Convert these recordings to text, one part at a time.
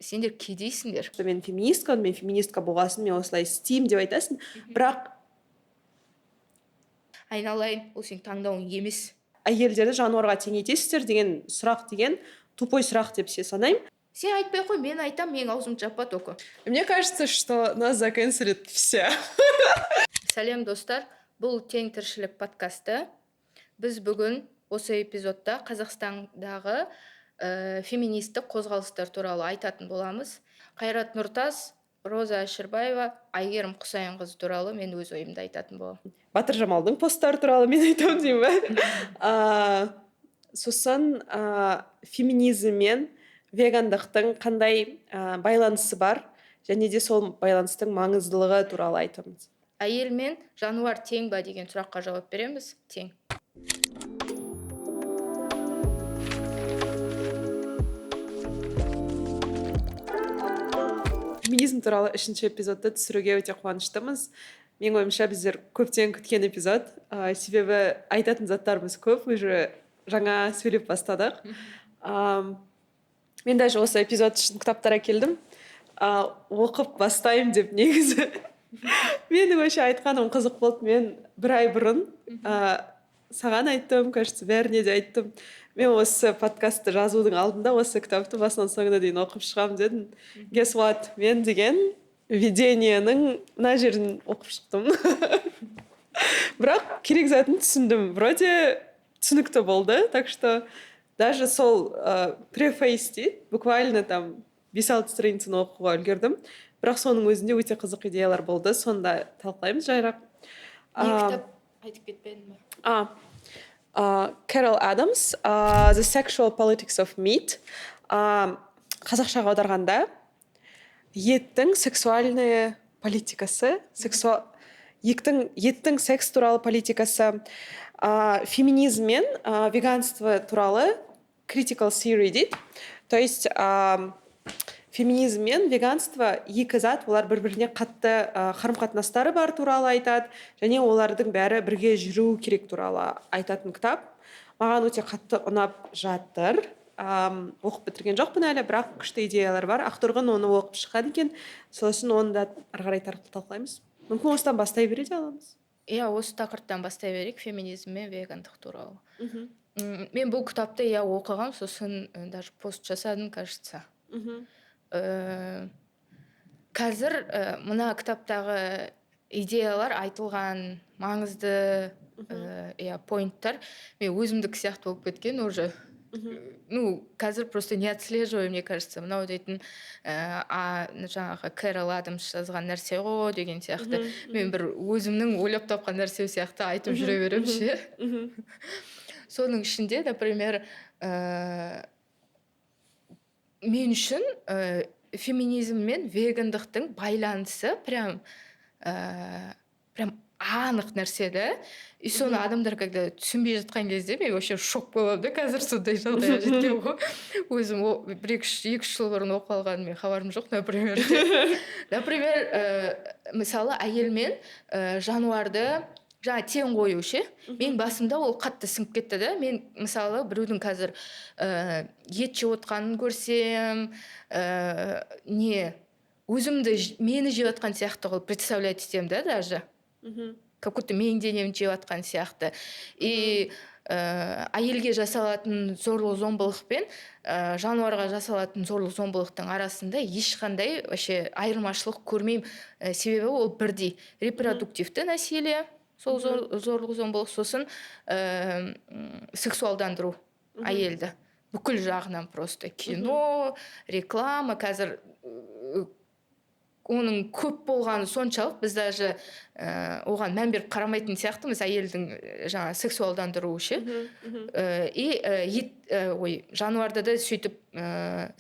сендер кедейсіңдер. Мен феминистка болғасын, мен осылай істеймін деп айтасың, бірақ Айналайын, ол сенің таңдауың емес. әйелдерді жануарға тең етесіздер деген сұрақ деген тупой сұрақ деп санаймын. Сен айтпай қой, мен айтам, менің аузымды жаппа только. Мне кажется, что нас заканцелят все. Сәлем достар, бұл тең тіршілік подкасты. Біз бүгін осы эпизодта Қазақстандағы феминистік қозғалыстар туралы айтатын боламыз. Қайрат Нұртас, Роза Әшірбаева, Айгерім Құсайынқызы туралы мен өз ойымды айтатын боламын. Батыр Жамалдың посттары туралы мен айтамын деймін ба. Сосын феминизм мен вегандықтың қандай байланысы бар, және де сол байланыстың маңыздылығы туралы айтамыз. Әйел мен жануар тең ба деген сұраққа жауап береміз. Тең. Феминизм туралы 3-ші эпизодты түсіруге өте қуаныштымыз. Менің ойымша біздер көптен күткен эпизод. Себебі айтатын заттарымыз көп, уже жаңа сөйлеп бастадық. Мен даже осы эпизод үшін кітаптар әкелдім. Оқып бастаймын деп негізі. Менің ойша айтқаным қызық болды. Мен бір ай бұрын саған айттым, кажется, бәріне де айттым. Мен осы подкастты жазудың алдында осы кітапты басынан соңына дейін оқып шығамын дедім. Guess what? Мен деген видениенің мына жерін оқып шықтым. Бірақ керек затын түсіндім. Вроде түсінікті болды. Так что даже сол префейс дейді, буквально там 5-6 страницаны оқуға үлгердім. Бірақ соның өзінде өте қызық идеялар болды. Сонда талқылаймыз жайырақ. Не кітап айтып кетпедің ба? Carol Adams, The Sexual Politics of Meat. Қазақшаға аударғанда еттің сексуальная политикасы, еттің секс туралы политикасы, феминизм мен веганство туралы critical theory дейді. То есть феминизм мен веганство екі зат, олар бір-біріне қатты қарым-қатынастары бар туралы айтады, және олардың бәрі бірге жүру керек туралы айтатын кітап. Маған өте қатты ұнап жатыр. Оқып бітірген жоқпын әлі, бірақ күшті идеялар бар. Ақтұрғын оны оқып шыққан екен. Сосын оны да ары қарай талқылаймыз. Мүмкін осыдан бастай бере де аламыз. Иә, осы тақырыптан бастай берейік, феминизм мен вегандық туралы. Мен бұл кітапты оқығам, сосын даже пост жасадым, кажется. Қазір мына кітаптағы идеялар айтылған маңызды поинттар мен өзімдік сияқты болып кеткен уже. Қазір просто не отслеживаю, мне кажется, мынау дейтін жаңағы Carol Adams жазған нәрсе ғой деген сияқты. Мен бір өзімнің ойлап тапқан нәрсе сияқты айтып жүре берем ше. Соның ішінде, например, мен үшін феминизм мен вегандықтың байланысы прям анық нәрсе да. И соны адамдар когда түсінбей жатқан кезде мен вообще шок боламын да, қазір сондай жағдайға жеткен ғой. Өзім 1-2 жыл бұрын оқып алғанымен хабарым жоқ, например. Например, мысалы әйел мен жануарды жаңа тең қою ше. Мен басымда ол қатты сіңіп кетті да. Мен мысалы біреудің қазір ет жеп отқанын көрсем, өзімді мені жеп отқан сияқты қылып представлять етемін да даже. Как будто менің денемді жеп отқан сияқты. И әйелге жасалатын зорлық-зомбылық пен жануарға жасалатын зорлық-зомбылықтың арасында ешқандай вообще айырмашылық көрмеймін. Себебі ол бірдей. Репродуктивті насилие, сол зорлық-зомбылық, сосын сексуалдандыру әйелді. Бүкіл жағынан просто кино, реклама, қазір оның көп болғаны соншалық біз даже оған мән беріп қарамайтын сияқтымыз әйелдің жаңа сексуалдандыру ше. И жануарды да сөйтіп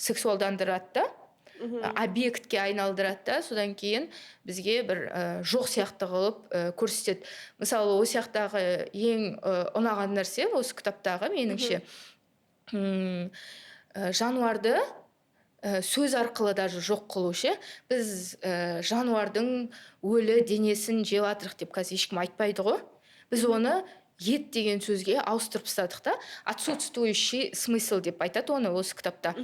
сексуалдандырады да, объектке айналдырады да, содан кейін бізге бір жоқ сияқты қылып көрсетеді. Мысалы, осы сияқтағы ең ұнаған нәрсе осы кітаптағы меніңше жануарды сөз арқылы даже жоқ қылу ше. Біз жануардың өлі денесін жеп жатырық деп қазір ешкім айтпайды ғой. Біз оны ет деген сөзге ауыстырып тастадық та. Отсутствующий смысл деп айтады оны осы кітапта.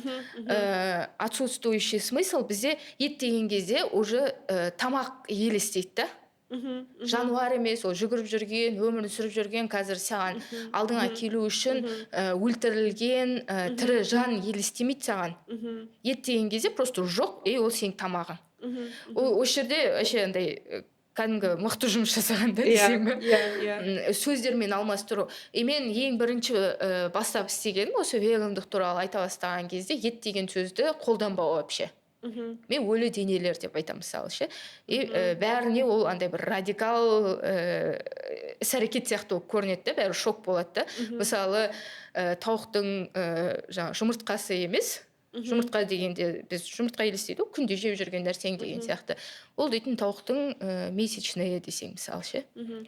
Отсутствующий смысл бізде ет деген кезде уже тамақ елестейді да. Жануар емес, ол жүгіріп жүрген, өмірін сүріп жүрген, қазір саған алдыңа келу үшін өлтірілген тірі жан елестемейді саған. Ет деген кезде просто жоқ, ол сенің тамағың. Осы жерде вообще андай кәдімгі мықты жұмыс жасаған да десем бе. Сөздермен алмастыру. Мен ең бірінші бастап істегенім осы вегандық туралы айта бастаған кезде ет деген сөзді қолданбау вообще. Мен өлі денелер деп айтамын мысалы ше. Бәріне ол андай бір радикал іс-әрекет сияқты болып көрінеді да, бәрі шок болады да. Мысалы тауықтың жаңағы жұмыртқасы емес, жұмыртқа дегенде біз жұмыртқа елестейді ғой, күнде жеп жүрген нәрсең деген сияқты. Ол дейтін тауықтың месячные десең мысалы ше.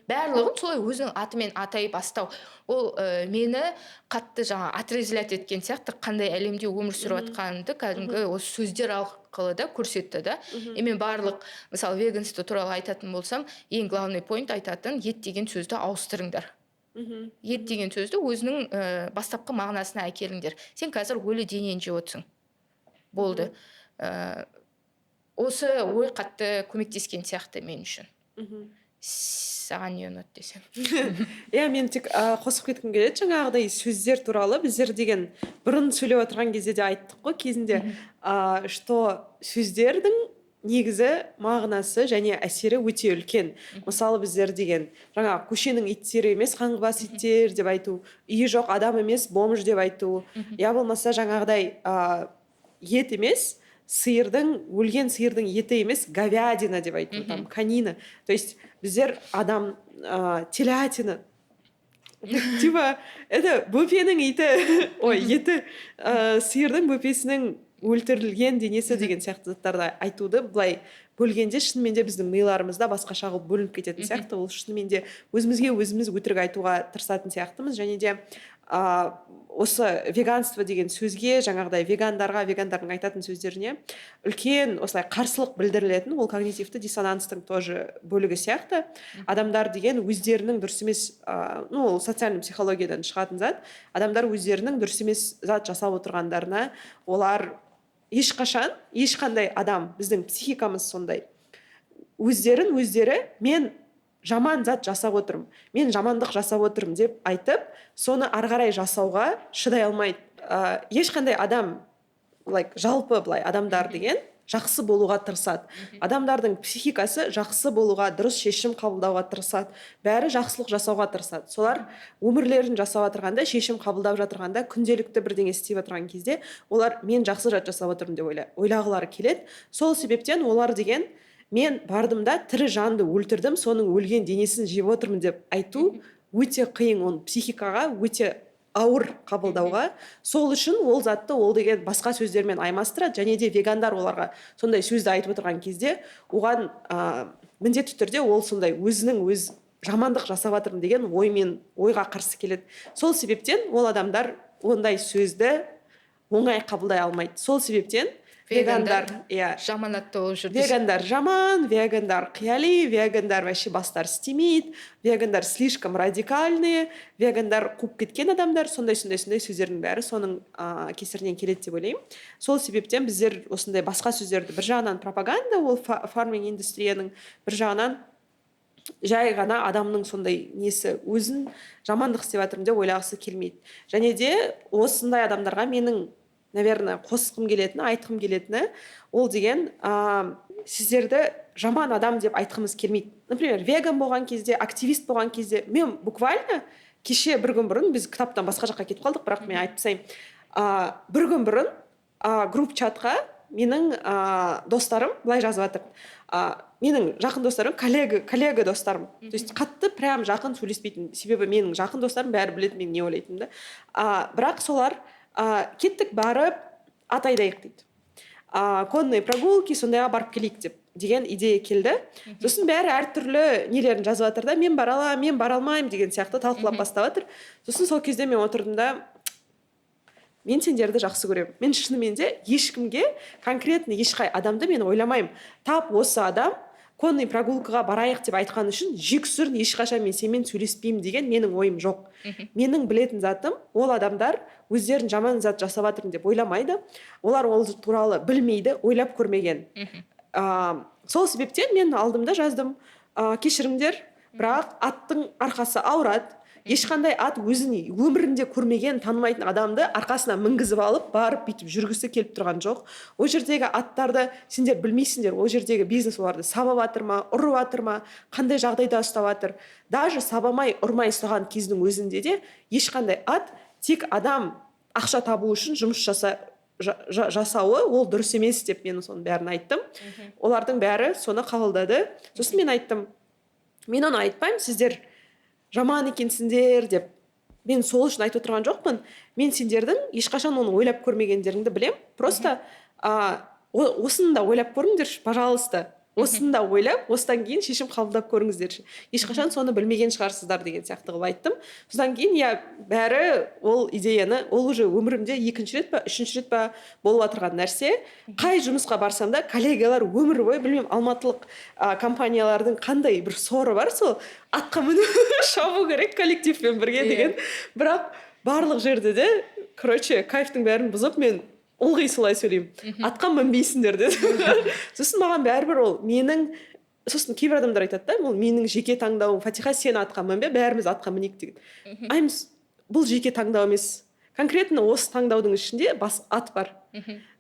Барлығын солай өзінің атымен атай бастау. Ол мені қатты жаңа отрезвлять еткен сияқты, қандай әлемде өмір сүріп жатқанымды кәдімгі осы сөздер арқылы да көрсетті да. Мен барлық мысалы веганство туралы айтатын болсам, ең главный point айтатын ет деген сөзді ауыстырыңдар. Ет деген сөзді өзінің бастапқы мағынасына әкеліңдер. Сен қазір өлі денені жеп отырсың. Болды. Осы ой қатты көмектескен сияқты мен үшін. Саған не ұнады десем. Мен тек қосып кеткім келеді, жаңағыдай сөздер туралы біздер деген бұрын сөйлеп отырған кезде де айттық қой кезінде, что сөздердің негізі мағынасы және әсері өте үлкен. Мысалы біздер деген жаңа көшенің иттері емес қаңғыбас иттер деп айту, үйі жоқ адам емес бомж деп айту, я болмаса жаңағыдай ет емес өлген сиырдың еті емес говядина деп айту, там конина. То есть біздер адам телятина типа это бөпенің иті еті сиырдың бөпесінің өлтірілген денесі деген сияқты заттарды айтуды былай бөлгенде шынымен де біздің миларымызда басқаша қылып бөлініп кететін сияқты. Ол шынымен де өзімізге өзіміз өтірік айтуға тырысатын сияқтымыз. Және де осы веганство деген сөзге жаңағыдай вегандардың айтатын сөздеріне үлкен осылай қарсылық білдірілетін, ол когнитивті диссонанстың тоже бөлігі сияқты. Адамдар деген өздерінің дұрыс емес, ол социальный психологиядан шығатын зат, адамдар өздерінің дұрыс емес зат жасап отырғандарына олар ешқандай адам, біздің психикамыз сондай, өздері мен жаман зат жасап отырмын, мен жамандық жасап отырмын деп айтып, соны арғарай жасауға шыдай алмайды. Ешқандай адам, жалпы былай адамдар деген жақсы болуға тырысады. Адамдардың психикасы жақсы болуға, дұрыс шешім қабылдауға тырысады. Бәрі жақсылық жасауға тырысады. Солар өмірлерін жасап отырғанда, шешім қабылдап жатырғанда, күнделікті бірдеңе істеп отырған кезде, олар мен жақсы зат жасап отырмын деп ойлағылары келеді. Сол себептен олар деген мен бардым да тірі жанды өлтірдім, соның өлген денесін жеп отырмын деп айту өте қиын, оның психикаға өте ауыр қабылдауға. Сол үшін ол затты ол деген басқа сөздермен аймастырады, және де вегандар оларға сондай сөзді айтып отырған кезде оған міндетті түрде ол сондай өзінің жамандық жасап жатырмын деген ойға қарсы келеді. Сол себептен ол адамдар ондай сөзді оңай қабылдай алмайды. Сол себептен вегандар жаманатты болып жүр. Вегандар жаман, вегандар қияли, вегандар вообще бастары істемейді, вегандар слишком радикальные, вегандар қуып кеткен адамдар, сондай сөздердің бәрі соның кесірінен келеді деп ойлаймын. Сол себептен біздер осындай басқа сөздерді бір жағынан пропаганда, ол фарминг индустрияның, бір жағынан жай ғана адамның сондай несі өзін жамандық істеп жатырмын деп ойлағысы келмейді. Және де осындай адамдарға менің наверное, қосқым келетіні, айтқым келетіні, ол деген сіздерді жаман адам деп айтқымыз келмейді. Например, веган болған кезде, активист болған кезде, мен буквально кеше бір күн бұрын, біз кітаптан басқа жаққа кетіп қалдық, бірақ мен айтып тастайын. Бір күн бұрын групп чатқа менің достарым былай жазып жатыр. Менің жақын достарым, коллега достарым. То есть қатты прям жақын сөйлеспейтін. Себебі менің жақын достарым бәрі біледі мен не ойлайтынымды. Бірақ солар кеттік барып ат айдайық дейді. Конные прогулки, сондайға барып келейік деген идея келді. Сосын бәрі әртүрлі нелерін жазып жатыр да, мен бара аламын, мен бара алмаймын деген сияқты талқылап бастап жатыр. Сосын сол кезде мен отырдым да, мен сендерді жақсы көремін. Мен шынымен де ешкімге конкретно ешқай адамды мен ойламаймын. Тап осы адам конный прогулкаға барайық деп айтқан үшін жексұрын ешқашан мен сенімен сөйлеспеймін деген менің ойым жоқ. Менің білетін затым, ол адамдар өздерін жаман зат жасап жатырмын деп ойламайды. Олар ол туралы білмейді, ойлап көрмеген. Сол себептен мен алдымда жаздым, кешіріңдер, бірақ аттың арқасы ауырады. Ешқандай ат өзін өмірінде көрмеген, танымайтын адамды арқасына мінгізіп алып, барып бүйтіп жүргісі келіп тұрған жоқ. Ол жердегі аттарды сендер білмейсіңдер, ол жердегі бизнес оларды сабап жатыр ма, ұрып жатыр ма, қандай жағдайда ұстап жатыр. Даже сабамай, ұрмай ұстаған кездің өзінде де ешқандай ат тек адам ақша табу үшін жұмыс жасауы ол дұрыс емес деп мен соның бәрін айттым. Олардың бәрі соны қабылдады. Сосын мен айттым, мен оны айтпаймын, сіздер жаман екенсіңдер деп. Мен сол үшін айтып отырған жоқпын. Мен сендердің ешқашан оны ойлап көрмегендеріңді білем. Просто осыны да ойлап көріңдерші, пожалуйста. Осыны да ойлап, осыдан кейін шешім қабылдап көріңіздерші. Ешқашан соны білмеген шығарсыздар деген сияқты қылып айттым. Содан кейін бәрі ол идеяны, ол уже өмірімде екінші рет па, үшінші рет па болып отырған нәрсе. Қай жұмысқа барсам да коллегалар өмір бойы, білмеймін, алматылық компаниялардың қандай бір соры бар, сол атқа мініп шабу керек коллективпен бірге деген. Бірақ барлық жерде де, короче, кайфтың бәрін бұзып, мен ылғи солай сөйлеймін. Атқа мінбейсіңдер деді. Сосын маған бәрібір ол менің, сосын кейбір адамдар айтады да, ол менің жеке таңдауым, Фатиха сен атқа мінбе, бәріміз атқа мінейік деген. Бұл жеке таңдау емес. Конкретно осы таңдаудың ішінде ат бар.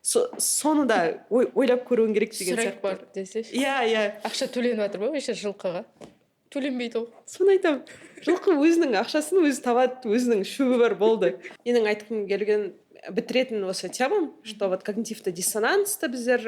Соны да ойлап көруің керек деген сияқты. Сұрайық бар десеші. Иә. Ақша төленіп жатыр ма вообще жылқыға? Төленбейді ол. Соны айтамын. Жылқы өзінің ақшасын өзі табады, өзінің шөбі бар, болды. Менің айтқым келген бітіретін осы темам, что вот когнитивті диссонансты біздер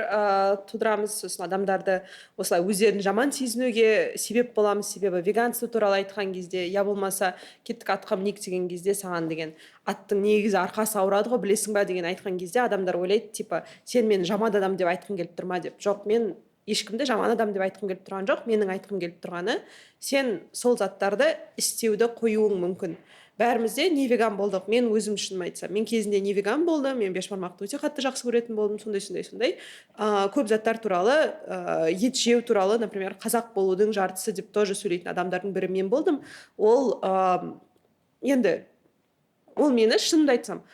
тудырамыз, сосын адамдарды осылай өздерін жаман сезінуге себеп боламыз. Себебі веганство туралы айтқан кезде, я болмаса кеттік атқа мінейік деген кезде, саған деген аттың негізі арқасы ауырады ғой, білесің ба деген айтқан кезде адамдар ойлайды, типа, сен мен жаман адам деп айтқың келіп тұрма деп. Жоқ, мен ешкімді жаман адам деп айтқым келіп тұрған жоқ. Менің айтқым келіп тұрғаны, сен сол заттарды істеуді қоюың мүмкін. Бәрімізде не веган болдық. Мен өзім үшін айтсам, мен кезінде не веган болдым, мен бешбармақты өте қатты жақсы көретін болдым, сондай. Көп заттар туралы, ет жеу туралы, например, қазақ болудың жартысы деп тоже сөйлейтін адамдардың бірі мен болдым. Ол енді ол мені шынымды айтсам,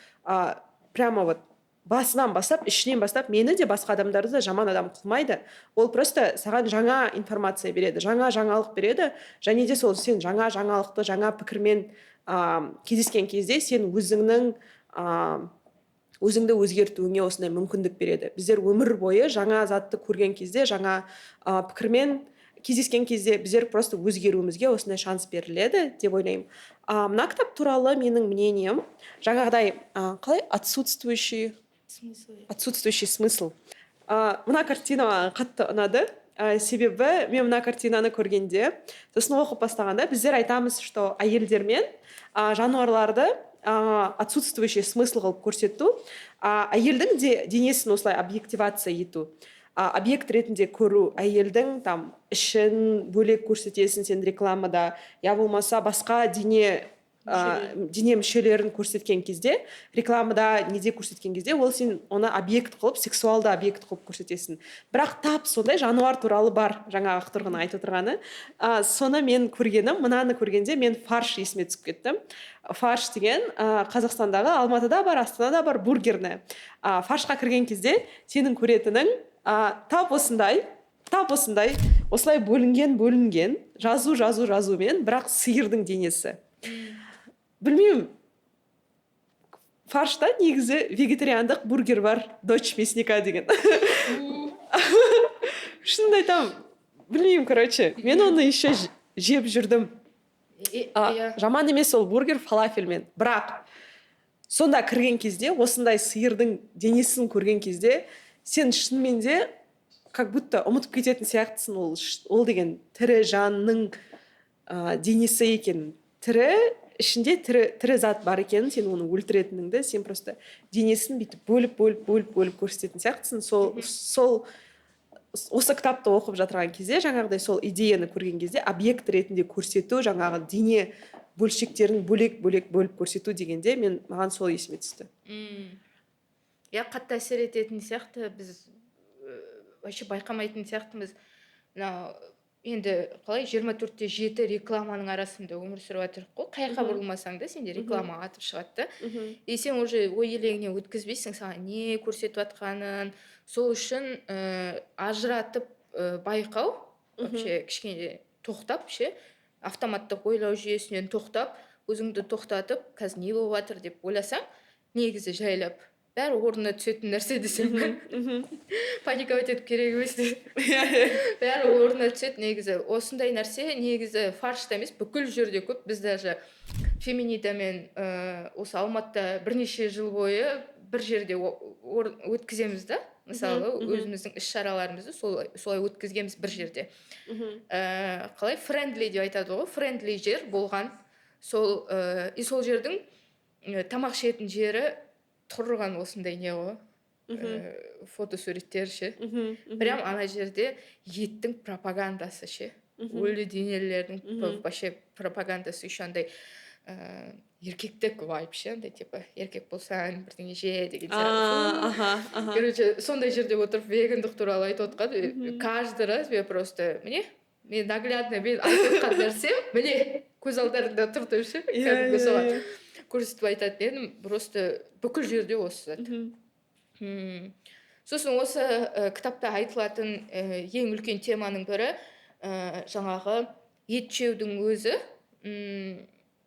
прямо вот басынан бастап, ішінен бастап мені де басқа адамдарды да жаман адам қылмайды. Ол просто саған жаңа информация береді, жаңа жаңалық береді, және де сол сен жаңа жаңалықты, жаңа пікірмен кездескен кезде сен өзіңді өзгертуіңе осындай мүмкіндік береді. Біздер өмір бойы жаңа затты көрген кезде, жаңа пікірмен кездескен кезде біздер просто өзгеруімізге осындай шанс беріледі деп ойлаймын. Мына кітап туралы менің мнением, жаңағыдай қалай отсутствующий смысл. Мына картина маған қатты ұнады. Себебі мен мына картинаны көргенде, сосын оқып бастағанда біздер айтамыз, что әйелдер мен жануарларды отсутствующий смысл қылып көрсету, әйелдің денесін осылай объективация ету, объект ретінде көру, әйелдің там ішін бөлек көрсетесің сен рекламада, я болмаса басқа дене мүшелерін көрсеткен кезде, рекламада неде көрсеткен кезде, ол сен оны объект қылып, сексуалды объект қылып көрсетесің. Бірақ тап сондай жануар туралы бар, жаңа Ақтұрғын айтып отырғаны. Соны мен көргенім, мынаны көргенде мен фарш есіме түсіп кеттім. Фарш деген Қазақстандағы, Алматыда бар, Астанада бар бургерні. Фаршқа кірген кезде сенің көретінің тап осындай, осылай бөлінген, жазумен, бірақ сиырдың денесі. Білмеймін, фаршта негізі вегетариандық бургер бар, дочь мясника деген. Шынымды айтамын, білмеймін, короче, мен оны еще жеп жүрдім. Жаман емес ол бургер фалафельмен. Бірақ сонда кірген кезде, осындай сиырдың денесін көрген кезде, сен шынымен де как будто ұмытып кететін сияқтысың, ол деген тірі жанның денесі екен. Ішінде тірі зат бар екенін, сен оны өлтіретініңді, сен просто денесін бүйтіп бөліп көрсететін сияқтысың. Осы кітапты оқып жатырған кезде, жаңағыдай сол идеяны көрген кезде, объект ретінде көрсету, жаңағы дене бөлшектерін бөлек бөліп көрсету дегенде, маған сол есіме түсті. Қатты әсер ететін сияқты, біз вообще байқамайтын сияқтымыз. мына енді қалай 24/7 рекламаның арасында өмір сүріп жатырық қой, қай жаққа бұрылмасаң да сенде реклама атып шығады да. И сен уже ой елегіне өткізбейсің, саған не көрсетіп жатқанын. Сол үшін ажыратып байқау, вообще кішкене тоқтап ше, автоматтық ойлау жүйесінен тоқтап, өзіңді тоқтатып, қазір не болып жатыр деп ойласаң, негізі жайлап бәрі орнына түсетін нәрсе десем, паниковать етіп керек емес деп. Бәрі орнына түседі негізі. Осындай нәрсе негізі фаршта емес, бүкіл жерде көп. Біз даже Феминидамен осы Алматыда бірнеше жыл бойы бір жерде өткіземіз да. Мысалы, өзіміздің іс-шараларымызды солай өткізгенбіз бір жерде. Қалай френдли деп айтады ғой, френдли жер болған. Сол жердің тамақ ішетін жері тұрған осындай не ғой, фотосуреттер ше. Прям ана жерде еттің пропагандасы ше. Өлі денелердің вообще пропагандасы еще андай еркектік вайб ше, андай типа еркек болсаң бірдеңе же деген сияқты. Короче, сондай жерде отырып вегандық туралы айтып отқан. Каждый раз мен просто мен наглядно мен айтып отқан нәрсем міне көз алдарында тұр деп ше. Кәдімгі соған көрсетіп айтатын едім, просто бүкіл жерде осы зат. Сосын осы кітапта айтылатын ең үлкен теманың бірі жаңағы ет жеудің өзі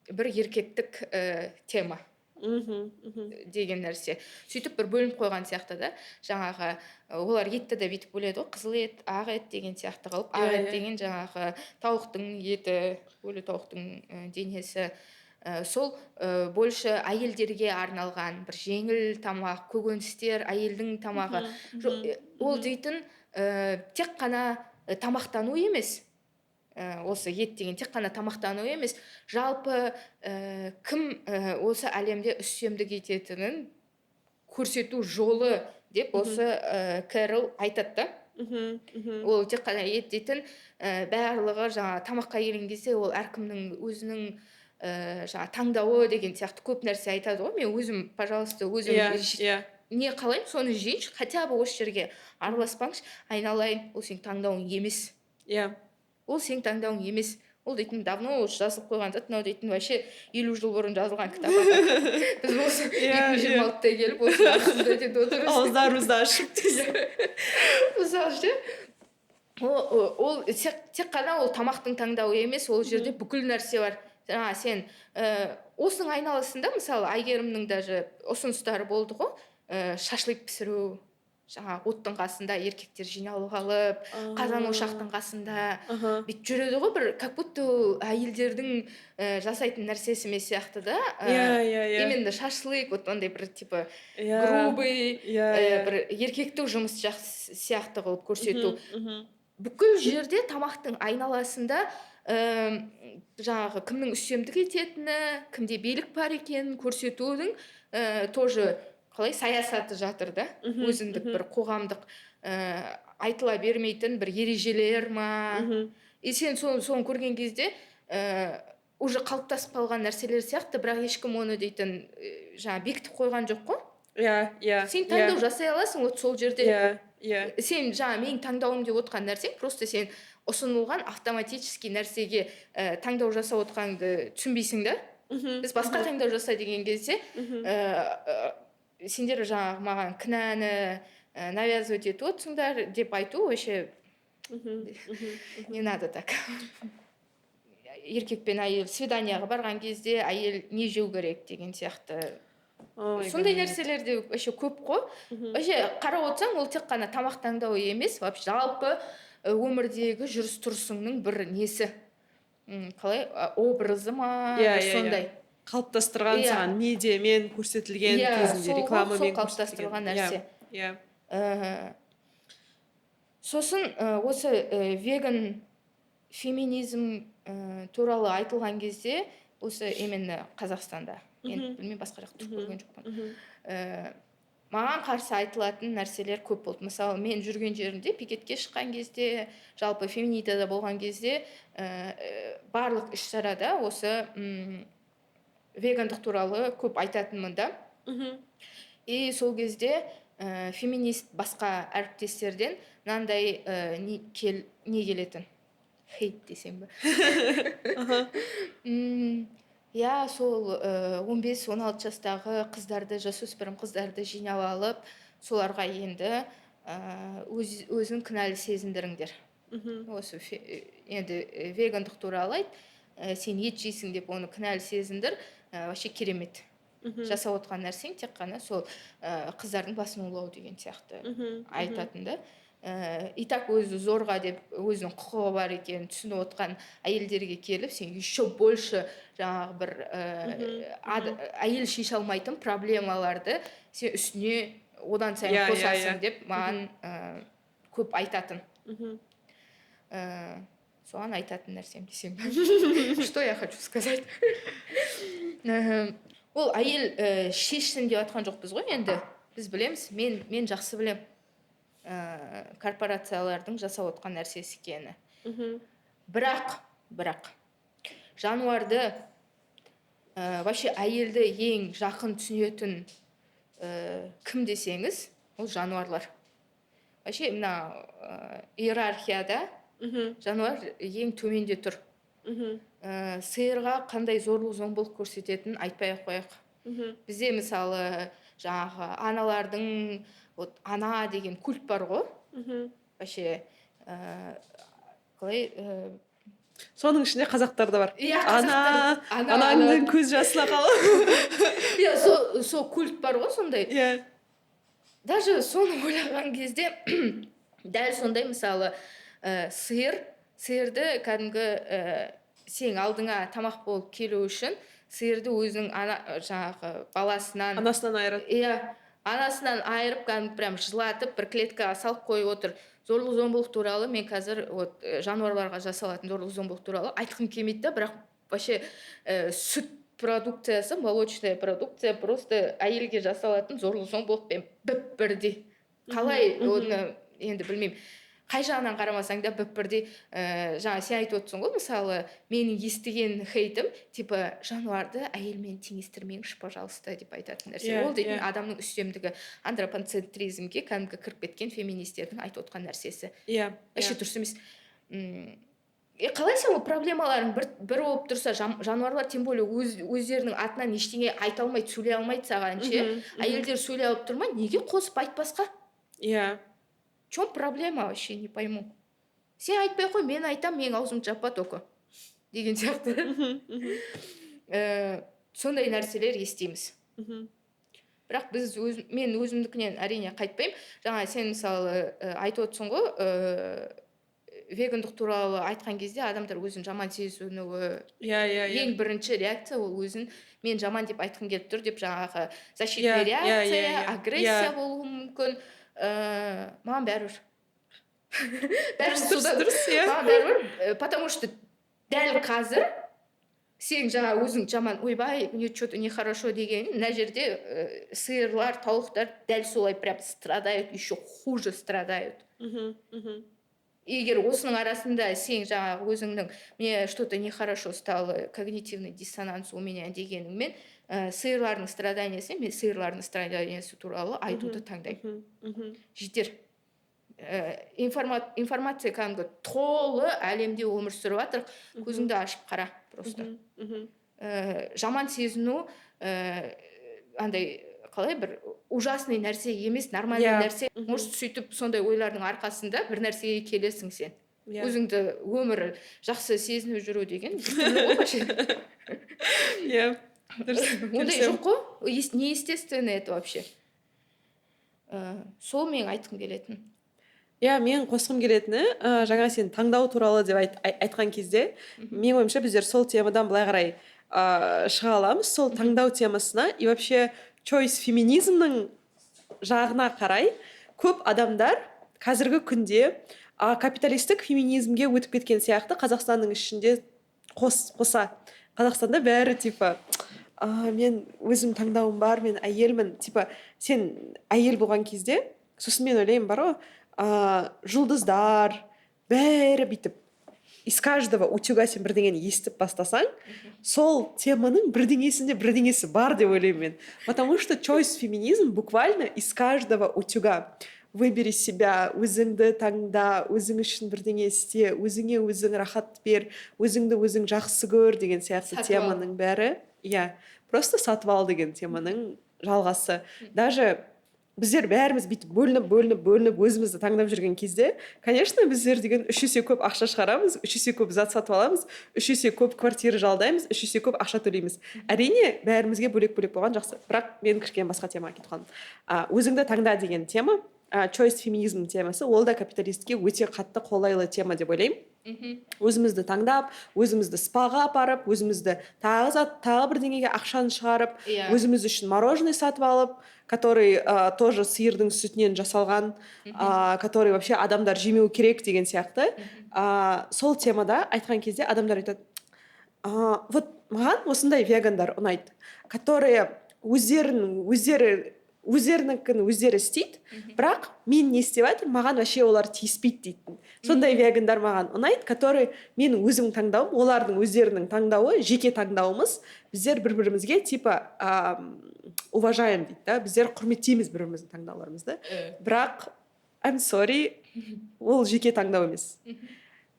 бір еркектік тема деген нәрсе. Сөйтіп бір бөлініп қойған сияқты да. Жаңағы олар етті де бүйтіп бөледі ғой, қызыл ет, ақ ет деген сияқты қылып. Ақ ет деген жаңағы тауықтың еті, өлі тауықтың денесі. Сол больше әйелдерге арналған бір жеңіл тамақ, көкөністер, әйелдің тамағы. Ол дейтін тек қана тамақтану емес. Осы ет деген тек қана тамақтану емес, жалпы кім осы әлемде үстемдік ететінін көрсету жолы деп осы Кэрол айтады да. Ол тек қана ет дейтін барлығы жаңа тамаққа келген кезде ол әркімнің өзінің жаңа таңдауы деген сияқты көп нәрсе айтады ғой. Мен өзім, пожалуйста, өзім не қалаймын, соны жейінші, хотя бы осы жерге араласпаңшы, айналайын, ол сенің таңдауың емес. Ол сенің таңдауың емес. Ол дейтін давно жазылып қойған зат, мынау дейтін вообще 50 жыл бұрын жазылған кітап. Біз осы 2026-та келіп осы осындай деп отырмыз. Ауыздарымызды ашып. Мысалы ше, ол тек қана ол тамақтың таңдауы емес, ол жерде бүкіл нәрсе бар. Сен осының айналасында, мысалы, Айгерімнің даже ұсыныстары болды ғой, шашлык пісіру, жаңа оттың қасында еркектер жиналып алып, қазан ошақтың қасында бүйтіп жүреді ғой, бір как будто әйелдердің жасайтын нәрсесі емес сияқты да. Именно шашлык, вот ондай бір типа грубый, бір еркектік жұмыс сияқты қылып көрсету. Бүкіл жерде тамақтың айналасында жаңағы кімнің үстемдік ететіні, кімде билік бар екенін көрсетудің тоже қалай саясаты жатыр да. Өзіндік бір қоғамдық айтыла бермейтін бір ережелер ма. И сен соны көрген кезде уже қалыптасып қалған нәрселер сияқты, бірақ ешкім оны дейтін жаңа бекітіп қойған жоқ қой. Сен таңдау жасай аласың вот сол жерде. Сен жаңа менің таңдауым деп отқан нәрсең, просто сен ұсынылған автоматически нәрсеге таңдау жасап отқаныңды түсінбейсің да. Біз басқа таңдау жаса деген кезде сендер жаңағы маған кінәні навязывать етіп отырсыңдар деп айту вообще не надо так. Еркек пен әйел свиданияға барған кезде әйел не жеу керек деген сияқты. Сондай нәрселерде вообще көп қой. Вообще қарап отырсаң, ол тек қана тамақ таңдауы емес, вообще жалпы өмірдегі жүріс тұрысыңның бір несі. Қалай образы ма, сондай. Қалыптастырған саған медиамен көрсетілген кезінде, рекламамен қалыптастырған нәрсе. Сосын осы веган феминизм туралы айтылған кезде, осы именно Қазақстанда, мен білмеймін, басқа жақта көрген жоқпын, маған қарсы айтылатын нәрселер көп болды. Мысалы, мен жүрген жерімде пикетке шыққан кезде, жалпы феминитада болған кезде, барлық іс-шарада осы вегандық туралы көп айтатынмын да. И сол кезде феминист басқа әріптестерден мынандай не келетін, хейт десем бе. Иә, сол 15-16 жастағы қыздарды, жасөспірім қыздарды жинап алып, соларға енді өзін кінәлі сезіндіріңдер. Осы енді вегандық туралы айт, сен ет жейсің деп оны кінәлі сезіндір, вообще керемет. Жасап отқан нәрсең тек қана сол қыздардың басын улау деген сияқты айтатынды. И так өзі зорға деп өзінің құқығы бар екенін түсініп отқан әйелдерге келіп, сен еще больше жаңағы бір әйел шеше алмайтын проблемаларды сен үстіне одан сайын қосасың деп маған көп айтатын. Соған айтатын нәрсем десем. Что я хочу сказать? Ол әйел шешсін деп атқан жоқпыз ғой енді. Біз білеміз, мен жақсы білем корпорациялардың жасап отқан нәрсесі екені. Бірақ жануарды, вообще әйелді ең жақын түсінетін кім десеңіз, ол жануарлар. Вообще мына иерархияда жануар ең төменде тұр. Сиырға қандай зорлық зомбылық көрсететінін айтпай ақ қояйық. Бізде мысалы жаңағы аналардың ана деген культ бар ғой. Вообще қалай соның ішінде қазақтарда бар. Иә, ананың көз жасына қалып. Иә, сол культ бар ғой сондай. Иә. Даже соны ойлаған кезде дәл сондай мысалы сиырды кәдімгі сен алдыңа тамақ болып келу үшін сиырды өзінің жаңағы баласынан, анасынан айырады. Иә, анасынан айырып, кәдімгі прям жылатып, бір клеткаға салып қойып отыр. Зорлық зомбылық туралы мен қазір жануарларға жасалатын зорлық зомбылық туралы айтқым келмейді да, бірақ вообще сүт продукциясы, молочная продукция просто әйелге жасалатын зорлық зомбылықпен бірдей. Қалай оны енді білмеймін. Қай жағынан қарамасаң да бірдей. Жаңа сен айтып отырсың ғой, мысалы менің естіген хейтім типа жануарды әйелмен теңестірмеңізші, пожалуйста деп айтатын нәрсе. Ол дейтін адамның үстемдігі, антропоцентризмге кәдімгі кіріп кеткен феминистердің айтып отқан нәрсесі. Иә. Вообще дұрыс емес. Қалай сен ол проблемаларың бір болып тұрса, жануарлар тем более өздерінің атынан ештеңе айта алмайды, сөйлей алмайды саған ше. Әйелдер сөйлей алып тұрмай, неге қосып айтпасқа? Иә. В чем проблема, вообще не пойму. Сен айтпай қой, мен айтам, мен аузымды жаппа только деген сияқты. Сондай нәрселер естиміз. Бірақ мен өзімдікінен әрине қайтпаймын. Жаңа сен мысалы айтып отырсың ғой, вегандық туралы айтқан кезде адамдар өзін жаман сезінуі. Ең бірінші реакция ол өзін мен жаман деп айтқым келіп тұр деп жаңағы защитная реакция, агрессия болуы мүмкін. Маған бәрібір. Маған бәрібір, потому что дәл қазір сен жаңа өзің жаман, ойбай, мне что-то нехорошо деген, мына жерде сиырлар, тауықтар дәл солай прям страдают, еще хуже страдают. Егер осының арасында сен жаңа өзіңнің мне что-то нехорошо стало, когнитивный диссонанс у меня дегеніңмен сиырлардың страданиясы, мен сиырлардың страданиясы туралы айтуды таңдаймын. Жетер. Информация кәдімгі толы әлемде өмір сүріп жатыр, көзіңді ашып қара просто. Жаман сезіну андай қалай бір ужасный нәрсе емес, нормальный нәрсе. Может, сөйтіп сондай ойлардың арқасында бір нәрсеге келесің сен. Өзіңді өмір жақсы сезініп жүру деген түрлі ғой вообще. Иә. Ондай жоқ қой, неестественно это вообще. Сол мен айтқым келетін. Иә, мен қосқым келетіні, жаңа сен таңдау туралы деп айтқан кезде, мен ойымша біздер сол темадан былай қарай шыға аламыз, сол таңдау темасына, и вообще choice феминизмнің жағына қарай көп адамдар қазіргі күнде капиталистік феминизмге өтіп кеткен сияқты. Қазақстанның ішінде қоса Қазақстанда бәрі типа мен өзім таңдауым бар, мен әйелмін, типа сен әйел болған кезде, сосын мен ойлаймын бар ғой, жұлдыздар бәрі бүйтіп из каждого утюга сен бірдеңені естіп бастасаң, сол теманың бірдеңесінде бірдеңесі бар деп ойлаймын мен. Потому что choice феминизм буквально из каждого утюга. Выбери себя, өзіңді таңда, өзің үшін бірдеңе істе, өзіңе өзің рахат бер, өзіңді өзің жақсы көр деген сияқты Сатып ал. теманың бәрі. Иә, просто сатып ал деген теманың жалғасы. Даже біздер бәріміз бүйтіп бөлініп өзімізді таңдап жүрген кезде, конечно, біздер деген 3 есе көп ақша шығарамыз, 3 есе көп зат сатып аламыз, 3 есе көп квартира жалдаймыз, 3 есе көп ақша төлейміз. Әрине, бәрімізге бөлек болған жақсы. Бірақ мен кішкене басқа темаға кетіп қалдым. Өзіңді таңда деген тема, choice феминизм темасы, ол да капиталистке өте қатты қолайлы тема деп ойлаймын. Өзімізді таңдап, өзімізді спаға апарып, өзімізді тағы бірдеңеге ақшаны шығарып, өзіміз үшін мороженое сатып алып, который тоже сиырдың сүтінен жасалған, который вообще адамдар жемеу керек деген сияқты. Сол темада айтқан кезде адамдар айтады, вот маған осындай вегандар ұнайды, которые өздерінікін өздері істейді, бірақ мен не істеп жатырмын, маған вообще олар тиіспейді дейтін. Сондай вегандар маған ұнайды, который менің өзім таңдауым, олардың өздерінің таңдауы, жеке таңдауымыз, біздер бір-бірімізге типа уважаем дейді да, біздер құрметтейміз бір-біріміздің таңдауларымызды. Бірақ I'm sorry, ол жеке таңдау емес.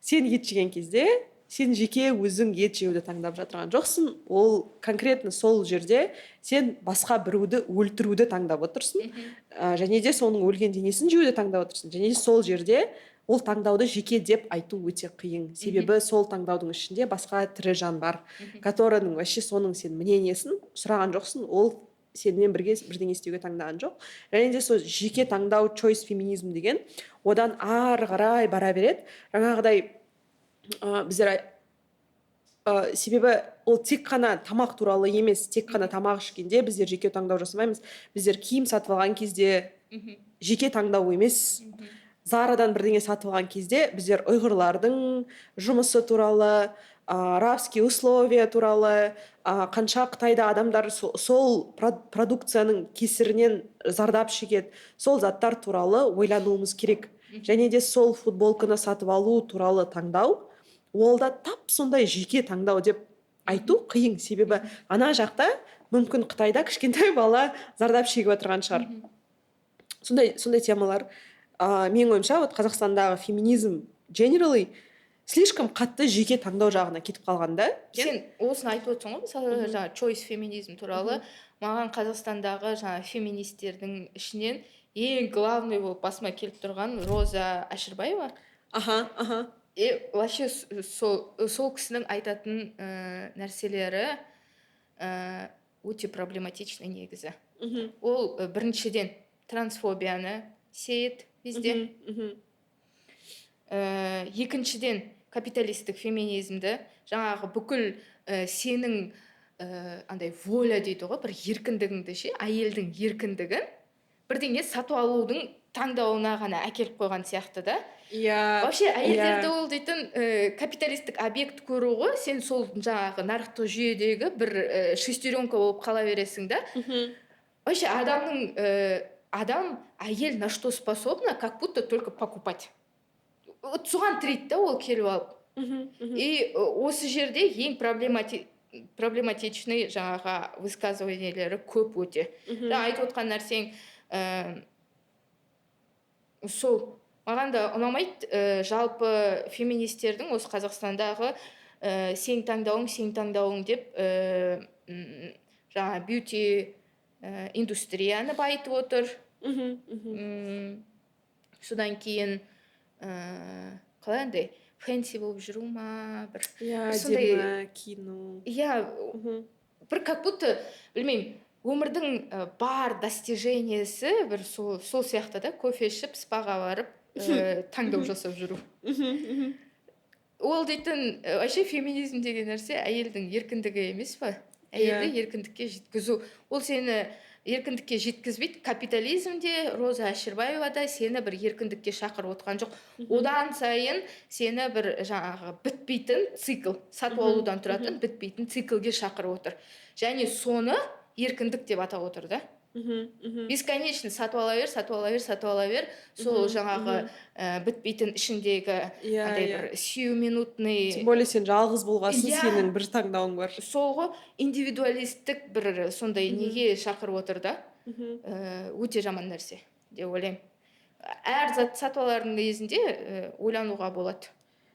Сен ет жеген кезде, сен жеке өзің ет жеуді таңдап жатырған жоқсың, ол конкретно сол жерде сен басқа біреуді өлтіруді таңдап отырсың, және де соның өлген денесін жеуді таңдап отырсың, және де сол жерде ол таңдауды жеке деп айту өте қиын. Себебі сол таңдаудың ішінде басқа тірі жан бар, которының вообще соның сен мнениесін сұраған жоқсың, ол сенімен бірге бірдеңе істеуге таңдаған жоқ. Және де сол жеке таңдау choice феминизм деген одан ары қарай бара береді. Жаңағыдай біздер себебі ол тек қана тамақ туралы емес, тек қана тамақ ішкенде біздер жеке таңдау жасамаймыз. Біздер киім сатып алған кезде жеке таңдау емес. Зарадан бірдеңе сатып алған кезде біздер ұйғырлардың жұмысы туралы, рабский условия туралы, қанша Қытайда адамдар сол продукцияның кесірінен зардап шегеді, сол заттар туралы ойлануымыз керек. Және де сол футболканы сатып алу туралы таңдау, ол да тап сондай жеке таңдау деп айту қиын. Себебі ана жақта мүмкін Қытайда кішкентай бала зардап шегіп отырған шығар. Сондай темалар. Менің ойымша, вот Қазақстандағы феминизм generally слишком қатты жеке таңдау жағына кетіп қалғанда. Сен осыны айтып отырсың ғой, мысалы жаңа choice феминизм туралы, маған Қазақстандағы жаңа феминистердің ішінен ең главный болып басыма келіп тұрған Роза Әшірбаева. Вообще сол кісінің айтатын нәрселері өте проблематичный негізі. Ол біріншіден трансфобияны сеет везде. Екіншіден капиталистік феминизмді, жаңағы бүкіл сенің андай воля дейді ғой, бір еркіндігіңді ше, әйелдің еркіндігін бірдеңе сатып алудың таңдауына ғана әкеліп қойған сияқты да. Вообще әйелдерді ол дейтін капиталистік объект көру ғой, сен сол жаңағы нарықтық жүйедегі бір шестеренка болып қала бересің да. Вообще адам әйел на что способна, как будто только покупать. Соған тірейді да ол келіп алып. И осы жерде ең проблематичный жаңағы высказываниелері көп өте. Айтып отқан нәрсең сол маған да ұнамайды. Жалпы феминистердің осы Қазақстандағы сен таңдауың деп жаңа бьюти индустрияны байытып отыр. Содан кейін қалай андай фэнси болып жүру ма, бір әдемі киіну. Бір как будто, білмеймін, өмірдің бар достижениесі бір сол сияқты да, кофе ішіп, спаға барып, таңдау жасап жүру. Ол дейтін, вообще феминизм деген нәрсе әйелдің еркіндігі емес па? Әйелді еркіндікке жеткізу. Ол сені еркіндікке жеткізбейді. Капитализмде Роза Әшірбаевада сені бір еркіндікке шақырып отқан жоқ. Одан сайын сені бір жаңағы бітпейтін цикл, сатып алудан тұратын бітпейтін циклге шақырып отыр. Және соны еркіндік деп атап отыр да. бесконечно сатып ала бер, сол жаңағы бітпейтін ішіндегі андай бір сиюминутный, Тем более сен жалғыз болғасын, Иә. сенің бір таңдауың бар. сол ғой индивидуалистік бір сондай неге шақырып отыр да. Өте жаман нәрсе деп ойлаймын. Әр зат сатып алардың кезінде ойлануға болады.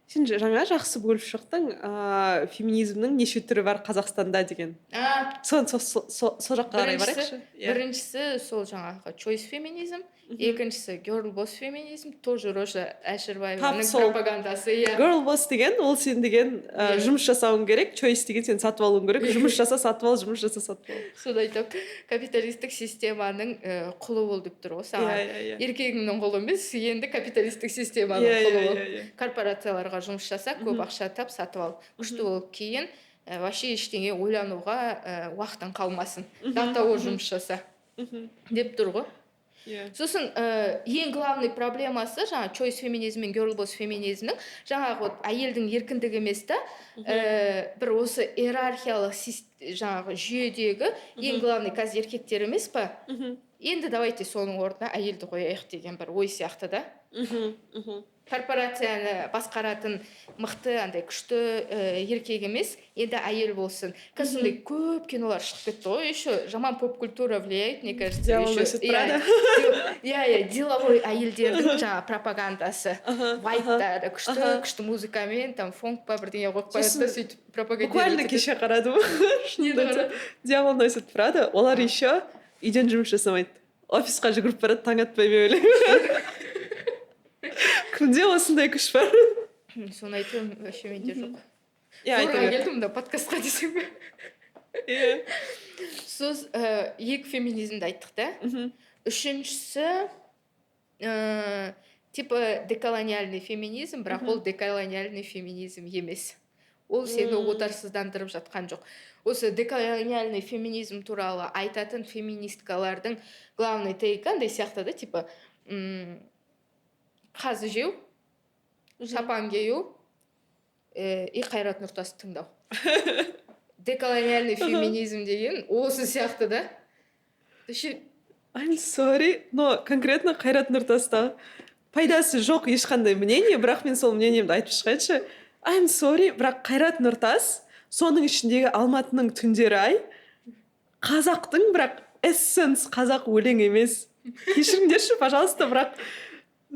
Сен жаңа жақсы бөліп шықтың, феминизмнің неше түрі бар Қазақстанда деген. Сол жаққа қарай барайықшы. Біріншісі сол жаңағы choice феминизм, екіншісі girl boss феминизм, тоже Роша Әшірбаеваның пропагандасы. Girl boss деген, ол сен деген жұмыс жасауың керек, choice деген сен сатып алуың керек, жұмыс жаса сатып ал, жұмыс жаса сатып ал. Сода айтып, капиталистік системаның құлы бол деп тұр ғой саған. Еркегіңнің құлы емес, енді капиталистік системаның құлы бол. Корпорацияларға жұмыс жаса, көп ақша тап, сатып ал. Күшті болып кейін вообще ештеңе ойлануға уақытың қалмасын. Даттауы жұмыс жаса деп тұр ғой. Сосын ең главный проблемасы жаңа choice феминизм мен girl boss феминизмнің жаңағы әйелдің еркіндігі емес та, бір осы иерархиялық жаңағы жүйедегі ең главный қазір еркектер емес па? Енді давайте соның орнына әйелді қояйық деген бір ой сияқты да. Корпорацияны басқаратын мықты андай күшті еркек емес, енді әйел болсын. Қазір көп кинолар шығып кетті ғой, еще жаман поп культура влияет, мне кажется. Деловой әйелдердің жаңа пропагандасы, вайптары, күшті музыкамен, там фонк па бірдеңе қойып қояды, сөйтіп пропагандировать. Буквально кеше қарадым. Дьявол носит Прада, олар еще үйден жұмыс жасамайды. Офисқа жүгіріп барады, таң атпай ма өлең. Кімде осындай күш бар? Соны айтуым вообще менде жоқ. Айта бер. Келдім да подкастқа десем бе? Соз екі феминизмді айттық да. Үшіншісі типа деколониальный феминизм, бірақ ол деколониальный феминизм емес. Ол сені отарсыздандырып жатқан жоқ. Осы деколониальный феминизм туралы айтатын феминисткалардың главный тейкі андай сияқты да, типа қазы жеу, шапан кию и Қайрат Нұртасты тыңдау. Деколониальный феминизм деген осы сияқты да. I'm sorry, но конкретно Қайрат Нұртаста пайдасы жоқ ешқандай мнение, бірақ мен сол мнениемді айтып шығайыншы. I'm sorry, бірақ Қайрат Нұртас соның ішіндегі Алматының түндері ай қазақтың бірақ эссенс қазақ өлең емес. Кешіріңдерші, пожалуйста, бірақ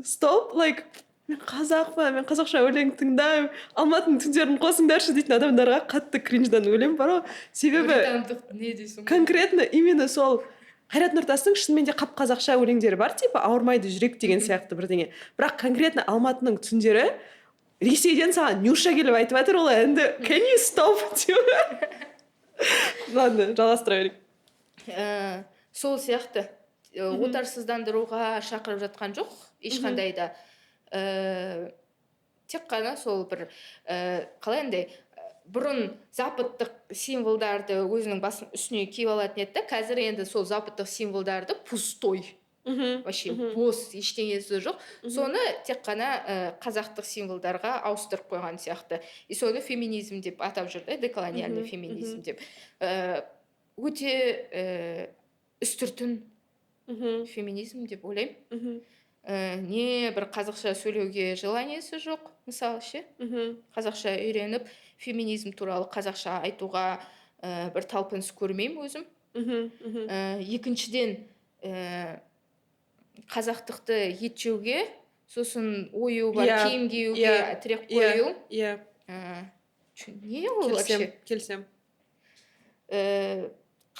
стоп, like, мен қазақпын, мен қазақша өлең тыңдаймын, Алматының түндерін қосыңдаршы дейтін адамдарға қатты кринждан өлем бар ғой. Себебі конкретно именно сол Қайрат Нұртастың шынымен де қап қазақша өлеңдері бар, типа ауырмайды жүрек деген сияқты бірдеңе. Бірақ конкретно Алматының түндері Ресейден саған Нюша келіп айтып жатыр, ол енді can you stop? Ладно, жалғастыра берейік. Сол сияқты отарсыздандыруға шақырып жатқан жоқ, ешқандай да. Тек қана сол бір қалай андай бұрын западтық символдарды өзінің басын үстіне киіп алатын еді, қазір енді сол западтық символдарды пустой, вообще бос, ештеңесі жоқ, соны тек қана қазақтық символдарға ауыстырып қойған сияқты. И соны феминизм деп атап жүрді, деколониальный феминизм деп. Өте үстіртін феминизм деп ойлаймын. Не бір қазақша сөйлеуге желаниесі жоқ, мысалы ше, қазақша үйреніп феминизм туралы қазақша айтуға бір талпыныс көрмеймін өзім. Екіншіден қазақтықты ет жеуге, сосын ою бар киім киюге тірек қою. Не ол вообще? Келсем.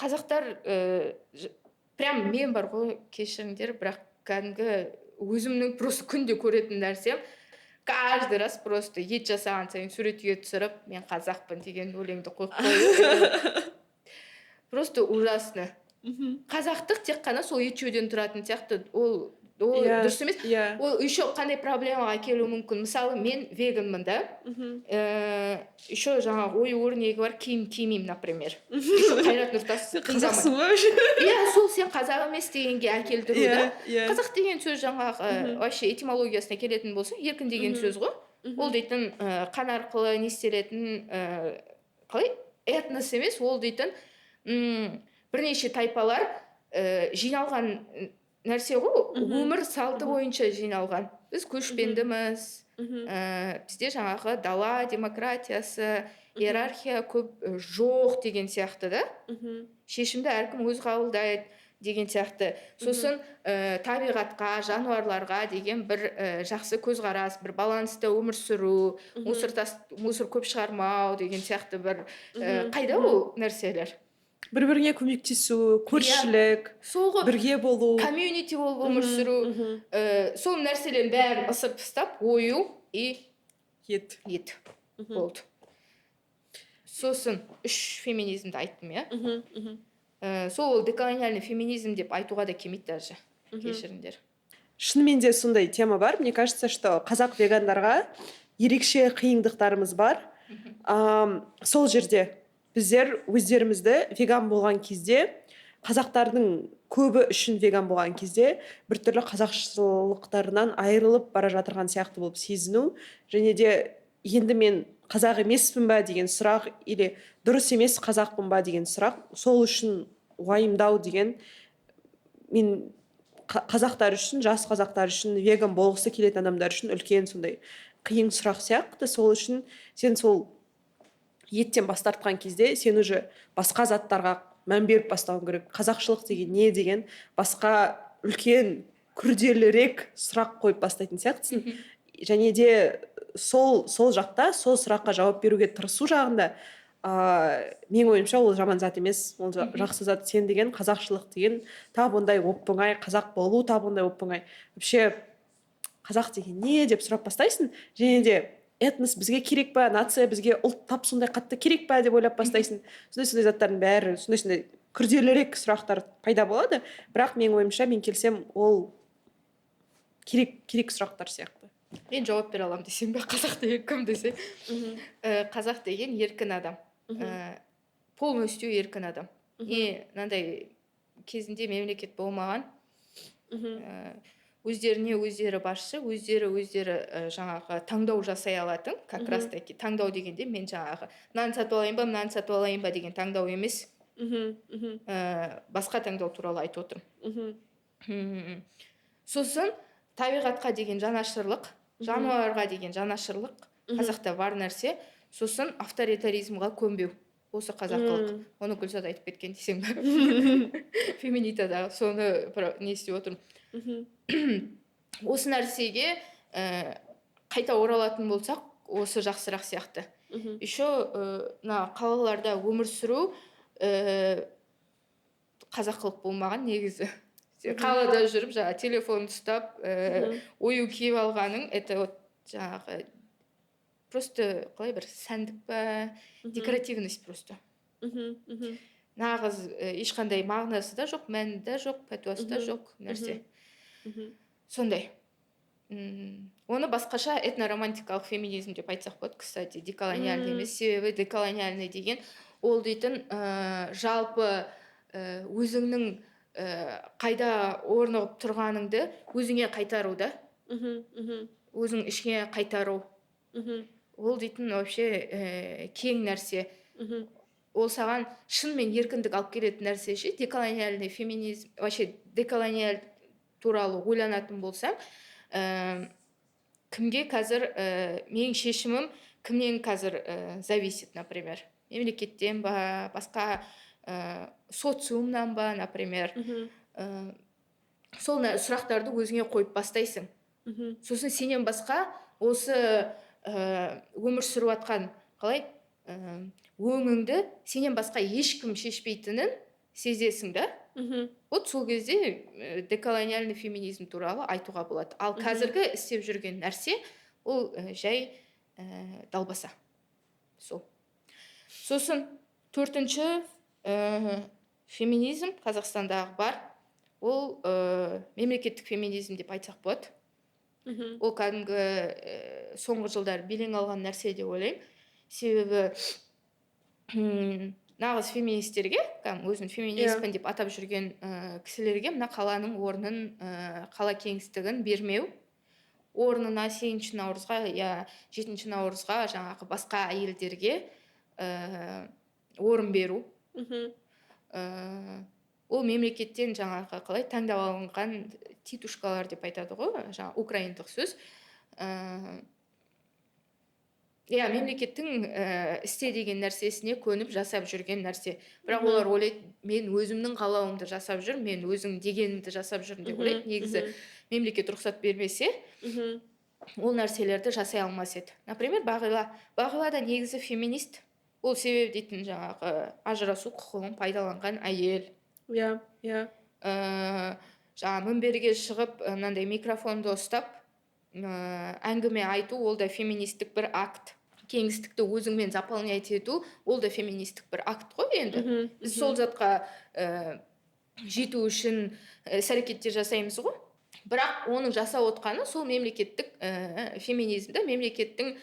Қазақтар прям мен бар ғой, кешіріңдер, бірақ кәдімгі өзімнің просто күнде көретін нәрсем, каждый раз просто ет жасаған сайын суретке түсіріп, мен қазақпын деген өлеңді қойып қою. Просто ужасно. Қазақтық тек қана сол ет жеуден тұратын сияқты, ол дұрыс емес. Ол еще қандай проблемаға келуі мүмкін. Мысалы, мен веганмын да. Еще жаңа ой өрнегі бар, киім кимеймін, например. Қайрат Нұртас Қазақсың ба вообще? Сол сен қазақ емес дегенге әкелдіру да. Қазақ деген сөз жаңағы вообще этимологиясына келетін болса, еркін деген сөз ғой. Ол дейтін қан арқылы не істелетін, қалай? Этнос емес, ол дейтін бірнеше тайпалар жиналған нәрсе ғой, өмір салты бойынша жиналған. Біз көшпендіміз, бізде жаңағы дала демократиясы, иерархия көп жоқ деген сияқты да. Шешімді әркім өз қабылдайды деген сияқты. Сосын табиғатқа, жануарларға деген бір жақсы көзқарас, бір балансты өмір сүру, мусор көп шығармау деген сияқты бір қайда ол нәрселер. бір біріне көмектесу, көршілік, бірге болу, комьюнити болып өмір сүру, сол нәрселердің бәрін ысырып тастап, ою и ет болды. Сосын үш феминизмді айттым, иә. Сол деколониальный феминизм деп айтуға да келмейді даже. Кешіріңдер. Шынымен де сондай тема бар. Мне кажется, что қазақ вегандарға ерекше қиындықтарымыз бар. Сол жерде біздер өздерімізді веган болған кезде, қазақтардың көбі үшін веган болған кезде біртүрлі қазақшылықтарынан айырылып бара жатырған сияқты болып сезіну, және де енді мен қазақ емеспін ба деген сұрақ, или дұрыс емес қазақпын ба деген сұрақ, сол үшін уайымдау деген, мен қазақтар үшін, жас қазақтар үшін, веган болғысы келетін адамдар үшін үлкен сондай қиын сұрақ сияқты. Сол үшін сен сол еттен бас тартқан кезде сен уже басқа заттарға мән беріп бастауың керек. Қазақшылық деген не деген басқа үлкен күрделірек сұрақ қойып бастайтын сияқтысың. Және де сол жақта сол сұраққа жауап беруге тырысу жағында менің ойымша ол жаман зат емес, ол жақсы зат. Сен деген қазақшылық деген тап ондай оп-оңай, қазақ болу тап ондай оп-оңай. Вообще қазақ деген не деп сұрап бастайсың, және де этнос бізге керек па, нация бізге, ұлт тап сондай қатты керек па деп ойлап бастайсың. Сондай заттардың бәрі, сондай күрделірек сұрақтар пайда болады. Бірақ менің ойымша, мен келсем, ол керек сұрақтар сияқты. Мен жауап бере аламын десем бе, қазақ деген кім десе. Қазақ деген еркін адам. Полностью еркін адам. Мынандай кезінде мемлекет болмаған. Өздеріне өздері басшы, өздері жаңағы таңдау жасай алатын. Как раз таки таңдау дегенде мен жаңағы мынаны сатып алайын ба деген таңдау емес. Басқа таңдау туралы айтып отырмын. Сосын табиғатқа деген жанашырлық, жануарға деген жанашырлық қазақта бар нәрсе. Сосын авторитаризмға көнбеу. Осы қазақылық. Оны Гүлзат айтып кеткен десең бе. Феминитадағы соны не істеп отырмын. Осы нәрсеге қайта оралатын болсақ, осы жақсырақ сияқты. Еще қалаларда өмір сүру қазақылық болмаған негізі. Қалада жүріп, телефон ұстап, ою киіп алғаның, это жаңағы просто қалай бір сәндік па, декоративность просто. Нағыз ешқандай мағынасы да жоқ, мәні да жоқ, пәтуасы да жоқ нәрсе. Сондай. Оны басқаша этноромантикалық феминизм деп айтсақ болады, кстати, деколониальный емес. Себебі деколониальный деген ол дейтін жалпы өзіңнің қайда орнығып тұрғаныңды өзіңе қайтару да. Өзің ішіңе қайтару. Ол дейтін вообще кең нәрсе. Ол саған шынымен еркіндік алып келетін нәрсе ше. Деколониальный феминизм, вообще деколониаль туралы ойланатын болсам, кімге қазір менің шешімім кімнен қазір зависит, например. Мемлекеттен ба, басқа социумнан ба, например. Сол сұрақтарды өзіңе қойып бастайсың. Сосын сенен басқа осы өмір сүріп атқан қалай өңіңді сенен басқа ешкім шешпейтінін сезесің да. Вот сол кезде деколониальный феминизм туралы айтуға болады. Ал қазіргі істеп жүрген нәрсе ол жай далбаса. Сосын төртінші феминизм Қазақстандағы бар. Ол мемлекеттік феминизм деп айтсақ болады. Ол кәдімгі соңғы жылдар белең алған нәрсе деп ойлаймын. Себебі нағыз феминистерге, өзін феминистпін деп атап жүрген кісілерге мына қаланың орнын, қала кеңістігін бермеу, орнына 8 наурызға я 7 наурызға жаңағы басқа әйелдерге орын беру. ол мемлекеттен жаңағы қалай таңдап алынған титушкалар деп айтады ғой, жаңағы украиндық сөз. Иә, мемлекеттің істе деген нәрсесіне көніп жасап жүрген нәрсе. Бірақ олар ойлайды, мен өзімнің қалауымды жасап жүр, мен өзім дегенімді жасап жүрмін деп ойлайды. Негізі мемлекет рұқсат бермесе, ол нәрселерді жасай алмас еді. Например, Бағила да негізі феминист. Ол себеп дейтін жаңағы ажырасу құқығын пайдаланған әйел. Жаңағы мінберге шығып, мынандай микрофонды ұстап, әңгіме айту, ол да феминистік бір акт. Кеңістікті өзіңмен заполнять ету, ол да феминистік бір акт қой енді. Біз сол затқа жету үшін іс-әрекеттер жасаймыз ғой. Бірақ оның жасап отқаны сол мемлекеттік феминизмді, мемлекеттің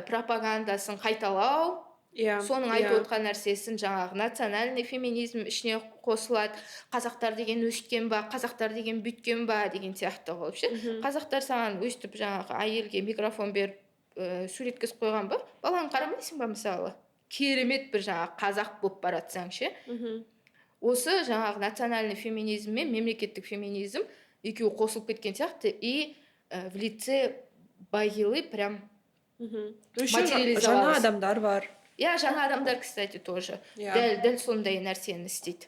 пропагандасын қайталау, соның айтып отқан нәрсесін жаңағы национальный феминизм ішіне қосылады. Қазақтар деген өсткен ба, қазақтар деген бүйткен ба деген сияқты болып ше. Қазақтар саған өстіп жаңағы әйелге микрофон беріп суреткізіп қойған ба, баланы қарамайсың ба мысалы, керемет бір жаңағы қазақ болып баратсаң ше. Осы жаңағы национальный феминизм мен мемлекеттік феминизм екеуі қосылып кеткен сияқты, и в лице Бағилы прям материализовалось. Жаңа адамдар бар. Иә, жаңа адамдар, кстати, тоже дәл сондай нәрсені істейді.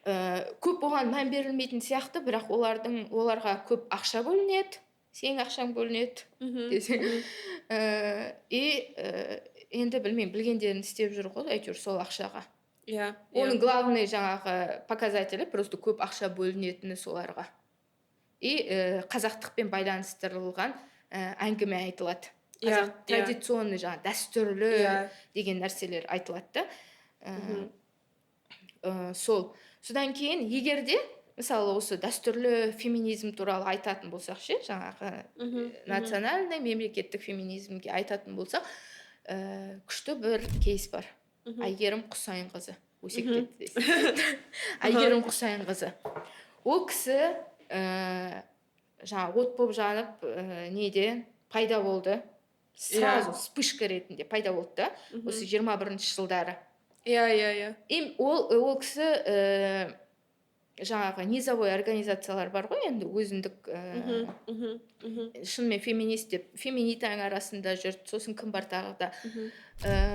Көп оған мән берілмейтін сияқты, бірақ оларға көп ақша бөлінеді, сенің ақшаң бөлінеді. И енді білмеймін, білгендерін істеп жүр ғой, әйтеуір сол ақшаға. Оның главный жаңағы показателі просто көп ақша бөлінетіні соларға. И қазақтықпен байланыстырылған әңгіме айтылады. Традиционный жаңағы дәстүрлі деген нәрселер айтылады да. Содан кейін, егерде мысалы осы дәстүрлі феминизм туралы айтатын болсақ ше, жаңағы национальный мемлекеттік феминизмге айтатын болсақ, күшті бір кейс бар. Әйгерім Құсайынқызы, өсек кетті десең. Әйгерім Құсайынқызы. Ол кісі жаңағы от болып жанып неде пайда болды. Сразу вспышка ретінде пайда болды да, осы 21-ші жылдары. Ол кісі жаңағы низовой организациялар бар ғой, енді өзіндік шынымен феминист деп, феминитаң арасында жүрді, сосын кім бар тағы да,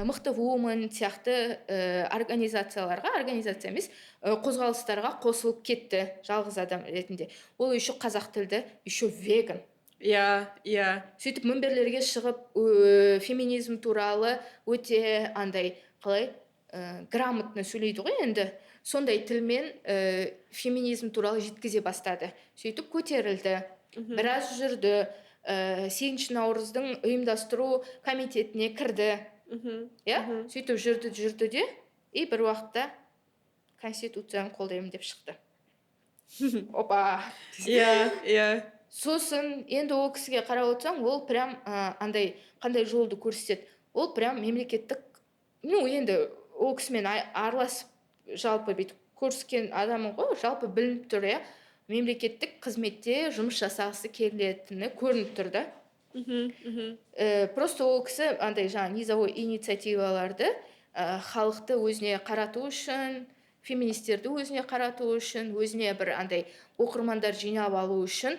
мықты вумен сияқты организация емес, қозғалыстарға қосылып кетті жалғыз адам ретінде. Ол еще қазақ тілді, еще веган. Сөйтіп мінберлерге шығып феминизм туралы өте андай қалай грамотно сөйлейді ғой енді. Сондай тілмен феминизм туралы жеткізе бастады. Сөйтіп көтерілді, біраз жүрді, 8 наурыздың ұйымдастыру комитетіне кірді. Сөйтіп жүрді де, и бір уақытта конституцияны қолдаймын деп шықты. Опа! Сосын енді ол кісіге қарап отырсаң, ол прям андай қандай жолды көрсетеді. Ол прям мемлекеттік, енді ол кісімен араласып жалпы бүйтіп көрсеткен адамы ғой, жалпы білініп тұр, мемлекеттік қызметте жұмыс жасағысы келетіні көрініп тұр да. Просто ол кісі андай жаңа низовой инициативаларды халықты өзіне қарату үшін, феминистерді өзіне қарату үшін, өзіне бір андай оқырмандар жинап алу үшін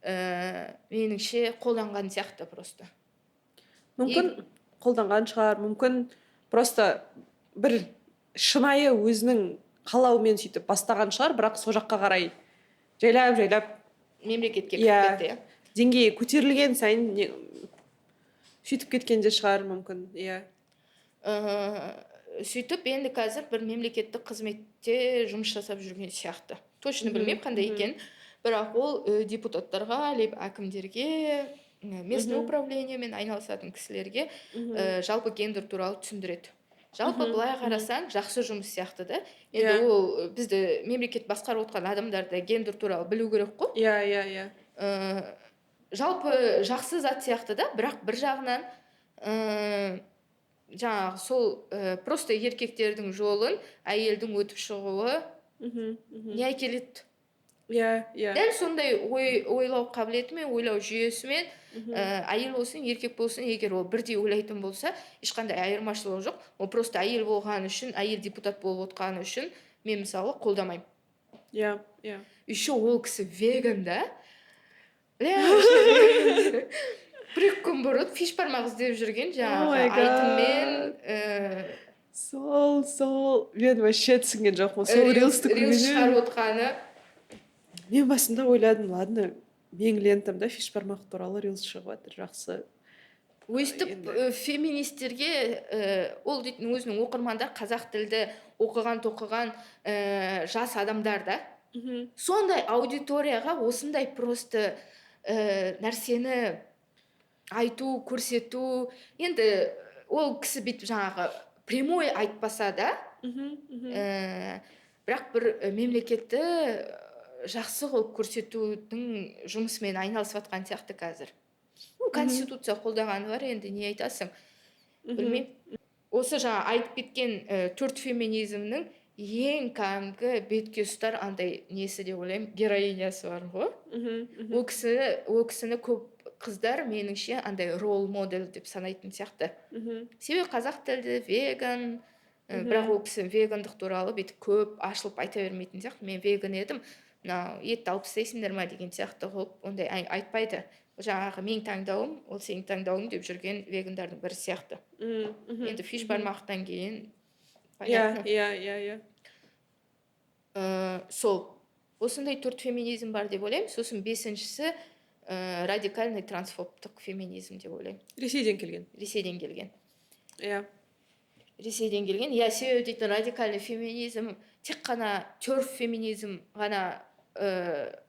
меніңше қолданған сияқты просто. Мүмкін қолданған шығар, мүмкін просто бір шынайы өзінің қалауымен сөйтіп бастаған шығар, бірақ сол жаққа қарай жайлап мемлекетке кіріп кетті. Деңгейі көтерілген сайын сөйтіп кеткенде шығар мүмкін. Сөйтіп енді қазір бір мемлекеттік қызметте жұмыс жасап жүрген сияқты. Точно білмеймін қандай екен, бірақ ол депутаттарға, әкімдерге, местный управлениемен айналысатын кісілерге жалпы гендер туралы түсіндіреді. Жалпы былай қарасаң, жақсы жұмыс сияқты да. Енді ол бізді мемлекет басқарып отқан адамдарды гендер туралы білу керек қой. Жалпы жақсы зат сияқты да, бірақ бір жағынан жаңағы сол просто еркектердің жолын әйелдің өтіп шығуы не әкеледі? Дәл сондай ойлау қабілетімен, ойлау жүйесімен әйел болсын, еркек болсын, егер ол бірдей ойлайтын болса, ешқандай айырмашылығы жоқ. Ол просто әйел болған үшін, әйел депутат болып отқаны үшін мен мысалы қолдамаймын. иә. Еще ол кісі веган да. Бір 2 күн бұрын фиш бармақ іздеп жүрген жаңағы айтыммен сол мен вообще түсінген жоқпын сол рилсты рилс шығарып көргенде. отқаны. Мен басында ойладым, ладно, менің лентамда фиш бармақ туралы рилс шығып жатыр, жақсы. Өйстіп феминистерге ол дейтін өзінің оқырмандар қазақ тілді оқыған жас адамдар да. Сондай аудиторияға осындай просто нәрсені айту, көрсету, енді ол кісі бүйтіп жаңағы прямой айтпаса да, бірақ бір мемлекетті жақсы қылып көрсетудің жұмысымен айналысып жатқан сияқты қазір. Конституция қолдағаны бар, енді не айтасың, білмеймін. Осы жаңа айтып кеткен 4 феминизмнің ең кәдімгі бетке ұстар андай несі деп ойлаймын, героинясы бар ғой. Ол кісіні көп қыздар меніңше андай рол модель деп санайтын сияқты. Себебі қазақ тілді веган, бірақ ол кісі вегандық туралы бүйтіп көп ашылып айта бермейтін сияқты. Мен веган едім, мынау етті алып тастайсыңдар ма деген сияқты қылып ондай айтпайды. Жаңағы менің таңдауым, ол сенің таңдауың деп жүрген вегандардың бірі сияқты. Енді фиш бармақтан кейін Иә. Сол осындай 4 феминизм бар деп ойлаймын. Сосын 5-шісі радикальный трансфобтық феминизм деп ойлаймын. Ресейден келген. Иә. Ресейден келген. Иә, себебі дейтін радикальный феминизм тек қана тёрф феминизм ғана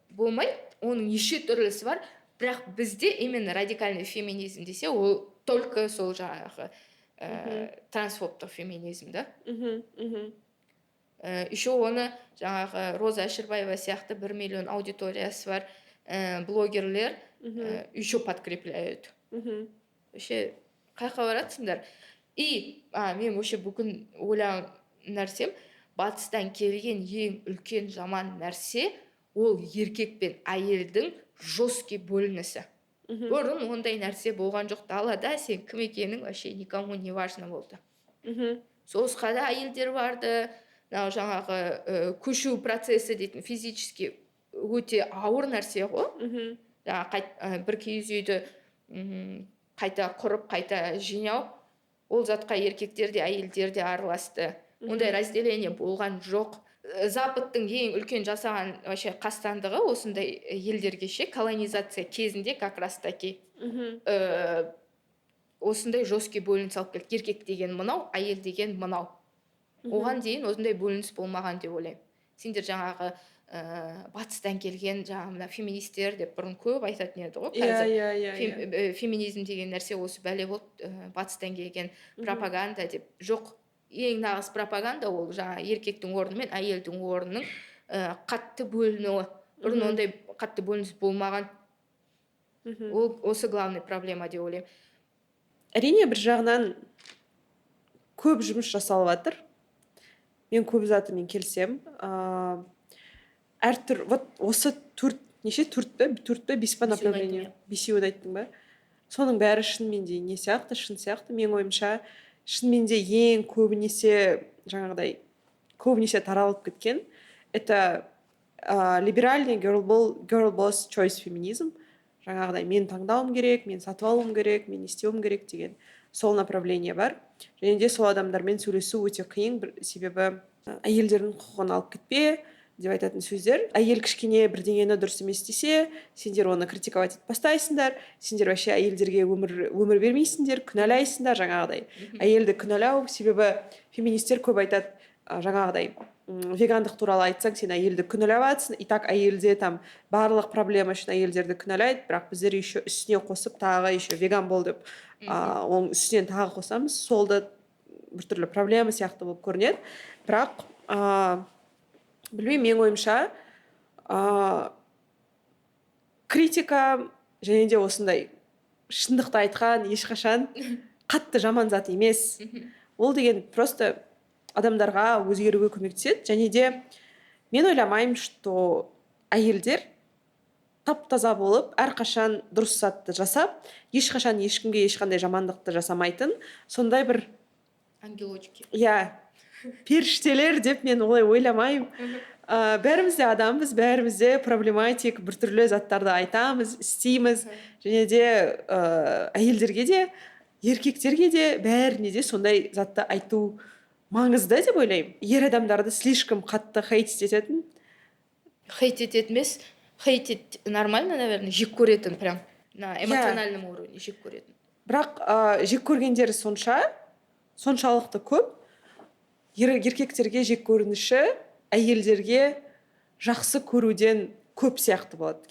болмайды, оның неше түрлісі бар. Бірақ бізде именно радикальный феминизм десе, ол только сол жаңағы трансфобтық феминизм да. Еще оны жаңағы Роза Әшірбаева сияқты 1 миллион аудиториясы бар блогерлер еще подкрепляют. Вообще қайқа баратсыңдар. И мен вообще бүгін ойлаған нәрсем, батыстан келген ең үлкен жаман нәрсе ол еркек пен әйелдің жесткий бөлінісі. Бұрын ондай нәрсе болған жоқ, далада сен кім екенің вообще никому не важно болды. Соғысқа да әйелдер барды, жаңағы көшу процесі дейтін физически өте ауыр нәрсе ғой. Бір киіз үйді қайта құрып, қайта жинау, ол затқа еркектер де әйелдер де араласты. Ондай разделение болған жоқ. Западтың ең үлкен жасаған вообще қастандығы осындай елдерге ше колонизация кезінде как раз таки осындай жесткий бөлініс алып келді. Еркек деген мынау, әйел деген мынау. Оған дейін осындай бөлініс болмаған деп ойлаймын. Сендер жаңағы батыстан келген жаңағы феминистер деп бұрын көп айтатын еді ғой. Қазір феминизм деген нәрсе осы бәле болды, батыстан келген пропаганда деп. Жоқ, ең нағыз пропаганда ол жаңа еркектің орны мен әйелдің орнының қатты бөлінуі. Бұрын ондай қатты бөлініс болмаған. Ол осы главный проблема деп ойлаймын. Әрине бір жағынан көп жұмыс жасалып жатыр. Мен көп затымен келсем. Әртүр, вот осы 4 па 5 па направление. 5-еуін айттың ба? Соның бәрі шынымен не сияқты, шын сияқты. Мен ойымша шынымен де ең көбінесе таралып кеткен. Это либеральный girl boss choice феминизм. Жаңағыдай мен таңдауым керек, мен сатып алуым керек, мен істеуім керек деген сол направление бар. Және де сол адамдармен сөйлесу өте қиын, себебі әйелдердің құқығын алып кетпе деп айтатын сөздер. Әйел кішкене бірдеңені дұрыс емес десе, сендер оны критиковать етіп бастайсыңдар, сендер вообще әйелдерге өмір бермейсіңдер, күнәлайсыңдар жаңағыдай. Әйелді күнәлау, себебі феминистер көп айтады жаңағыдай. Вегандық туралы айтсаң, сен әйелді күнәлап жатсың, и так әйелде там барлық проблема үшін әйелдерді күнәлайды, бірақ біздер еще үстіне қосып тағы еще веган бол деп, оның үстінен тағы қосамыз, сол да біртүрлі проблема сияқты болып көрінеді. Бірақ білмеймін, мен ойымша критика және де осындай шындықты айтқан ешқашан қатты жаман зат емес. Ол деген просто адамдарға өзгеруге көмектеседі. Және де мен ойламаймын, что әйелдер тап-таза болып, әрқашан дұрыс затты жасап, ешқашан ешкімге ешқандай жамандықты жасамайтын, сондай бір ангелочки. Иә, періштелер деп мен олай ойламаймын. Бәріміз де адамбыз, бәріміз де проблематик, біртүрлі заттарды айтамыз, істейміз, және де әйелдерге де, еркектерге де, бәріне де сондай затты айту маңызды деп ойлаймын. Ер адамдарды слишком қатты хейтить ететін. Хейтить емес, хейтить нормально, наверное, жек көретін прям на эмоциональном уровне жек көретін. Бірақ жек көргендері соншалықты көп. Еркектерге жек көрініші әйелдерге жақсы көруден көп сияқты болады.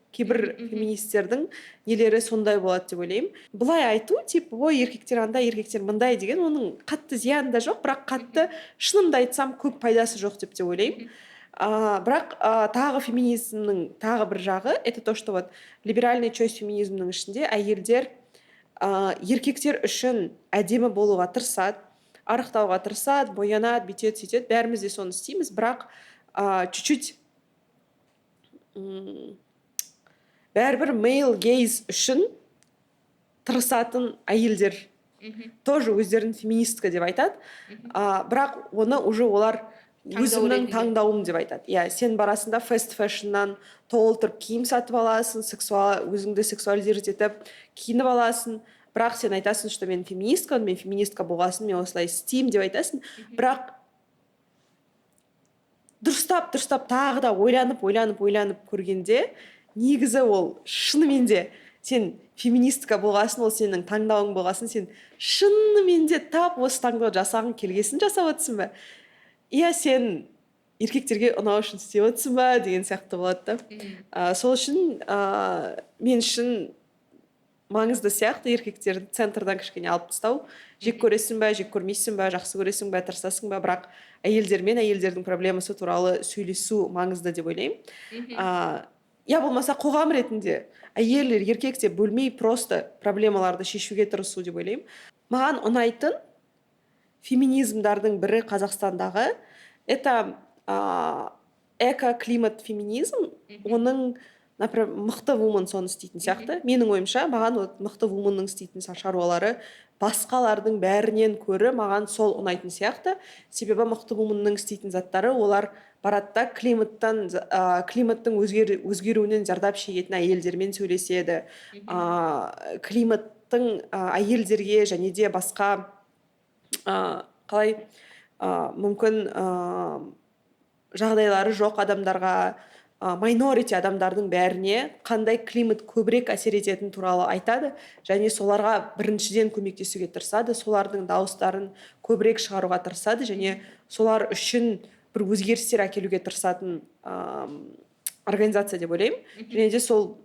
Кейбір феминистердің нелері сондай болады деп ойлаймын. Бұлай айту, ой, еркектер андай, еркектер мындай деген, оның қатты зияны да жоқ, бірақ қатты шынымды айтсам көп пайдасы жоқ деп те ойлаймын. Бірақ тағы феминизмнің тағы бір жағы, это то, что вот либеральный часть феминизмнің ішінде әйелдер еркектер үшін әдемі болуға тырысады, арықтауға тырысады, боянады, бүйтеді, сөйтеді, бәріміз де соны істейміз, бірақ чуть-чуть бәрібір male gaze үшін тырысатын әйелдер тоже өздерін феминистка деп айтады, бірақ оны уже олар өзімнің таңдауым деп айтады. Сен барасында fast fashionнан толтырып киім сатып аласың, өзіңді сексуализировать етіп киініп аласың, бірақ сен айтасың, что мен феминистка болғасын, мен осылай істеймін деп айтасың, бірақ дұрыстап тағы да ойланып көргенде, негізі ол шынымен де сен феминистка болғасын, ол сенің таңдауың болғасын, сен шынымен де тап осы таңдау жасағың келгесін жасап отырсың ба? Сен еркектерге ұнау үшін істеп отырсың ба деген сияқты болады да. Сол үшін мен үшін маңызды сияқты еркектерді центрдан кішкене алып тастау. Жек көресің ба, жек көрмейсің ба, жақсы көресің ба, тырысасың ба, бірақ әйелдермен әйелдердің проблемасы туралы сөйлесу маңызды деп ойлаймын. Болмаса қоғам ретінде әйелдер еркекте бөлмей просто проблемаларды шешуге тырысу деп ойлаймын. Маған ұнайтын феминизмдардың бірі Қазақстандағы это эко-климат феминизм. Оның мықты вумен соны істейтін сияқты. Менің ойымша, маған мықты вуменнің істейтін шаруалары басқалардың бәрінен көрі маған сол ұнайтын сияқты. Себебі мықты вуменнің істейтін заттары олар баратта климаттың өзгеруінен зардап шегетін әйелдермен сөйлеседі. Климаттың әйелдерге және де басқа қалай мүмкін жағдайлары жоқ адамдарға, майнорити адамдардың бәріне қандай климат көбірек әсер ететін туралы айтады, және соларға біріншіден көмектесуге тырысады, солардың дауыстарын көбірек шығаруға тырысады, және солар үшін бір өзгерістер әкелуге тырысатын организация деп ойлаймын. Және де сол,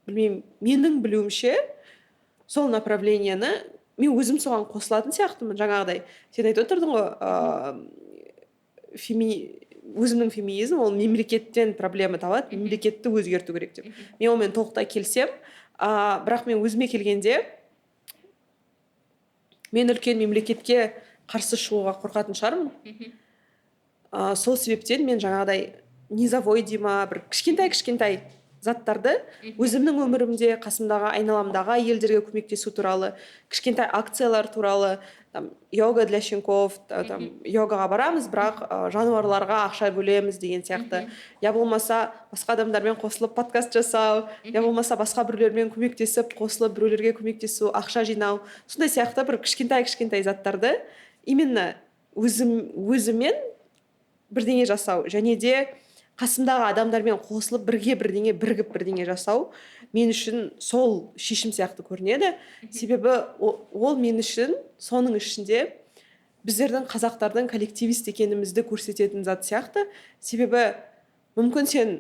білмеймін, менің білуімше сол направленияны мен өзім соған қосылатын сияқтымын. Жаңағыдай сен айтып отырдың ғой, өзімнің феминизм ол мемлекеттен проблема табады, мемлекетті өзгерту керек деп. Мен онымен толықтай келсем, бірақ мен өзіме келгенде мен үлкен мемлекетке қарсы шығуға қорқатын шығармын. Сол себептен мен жаңағыдай низовой дейма, бір кішкентай заттарды өзімнің өмірімде, қасымдағы, айналамдағы әйелдерге көмектесу туралы, кішкентай акциялар туралы, йога для щенков, йогаға барамыз, бірақ жануарларға ақша бөлеміз деген сияқты. Болмаса басқа адамдармен қосылып подкаст жасау, болмаса басқа біреулермен көмектесіп, қосылып біреулерге көмектесу, ақша жинау. Сондай сияқты бір кішкентай заттарды именно өзімен бірдеңе жасау, және де қасымдағы адамдармен қосылып бірігіп бірдеңе жасау мен үшін сол шешім сияқты көрінеді. Себебі ол мен үшін соның ішінде біздердің қазақтардың коллективист екенімізді көрсететін зат сияқты. Себебі мүмкін сен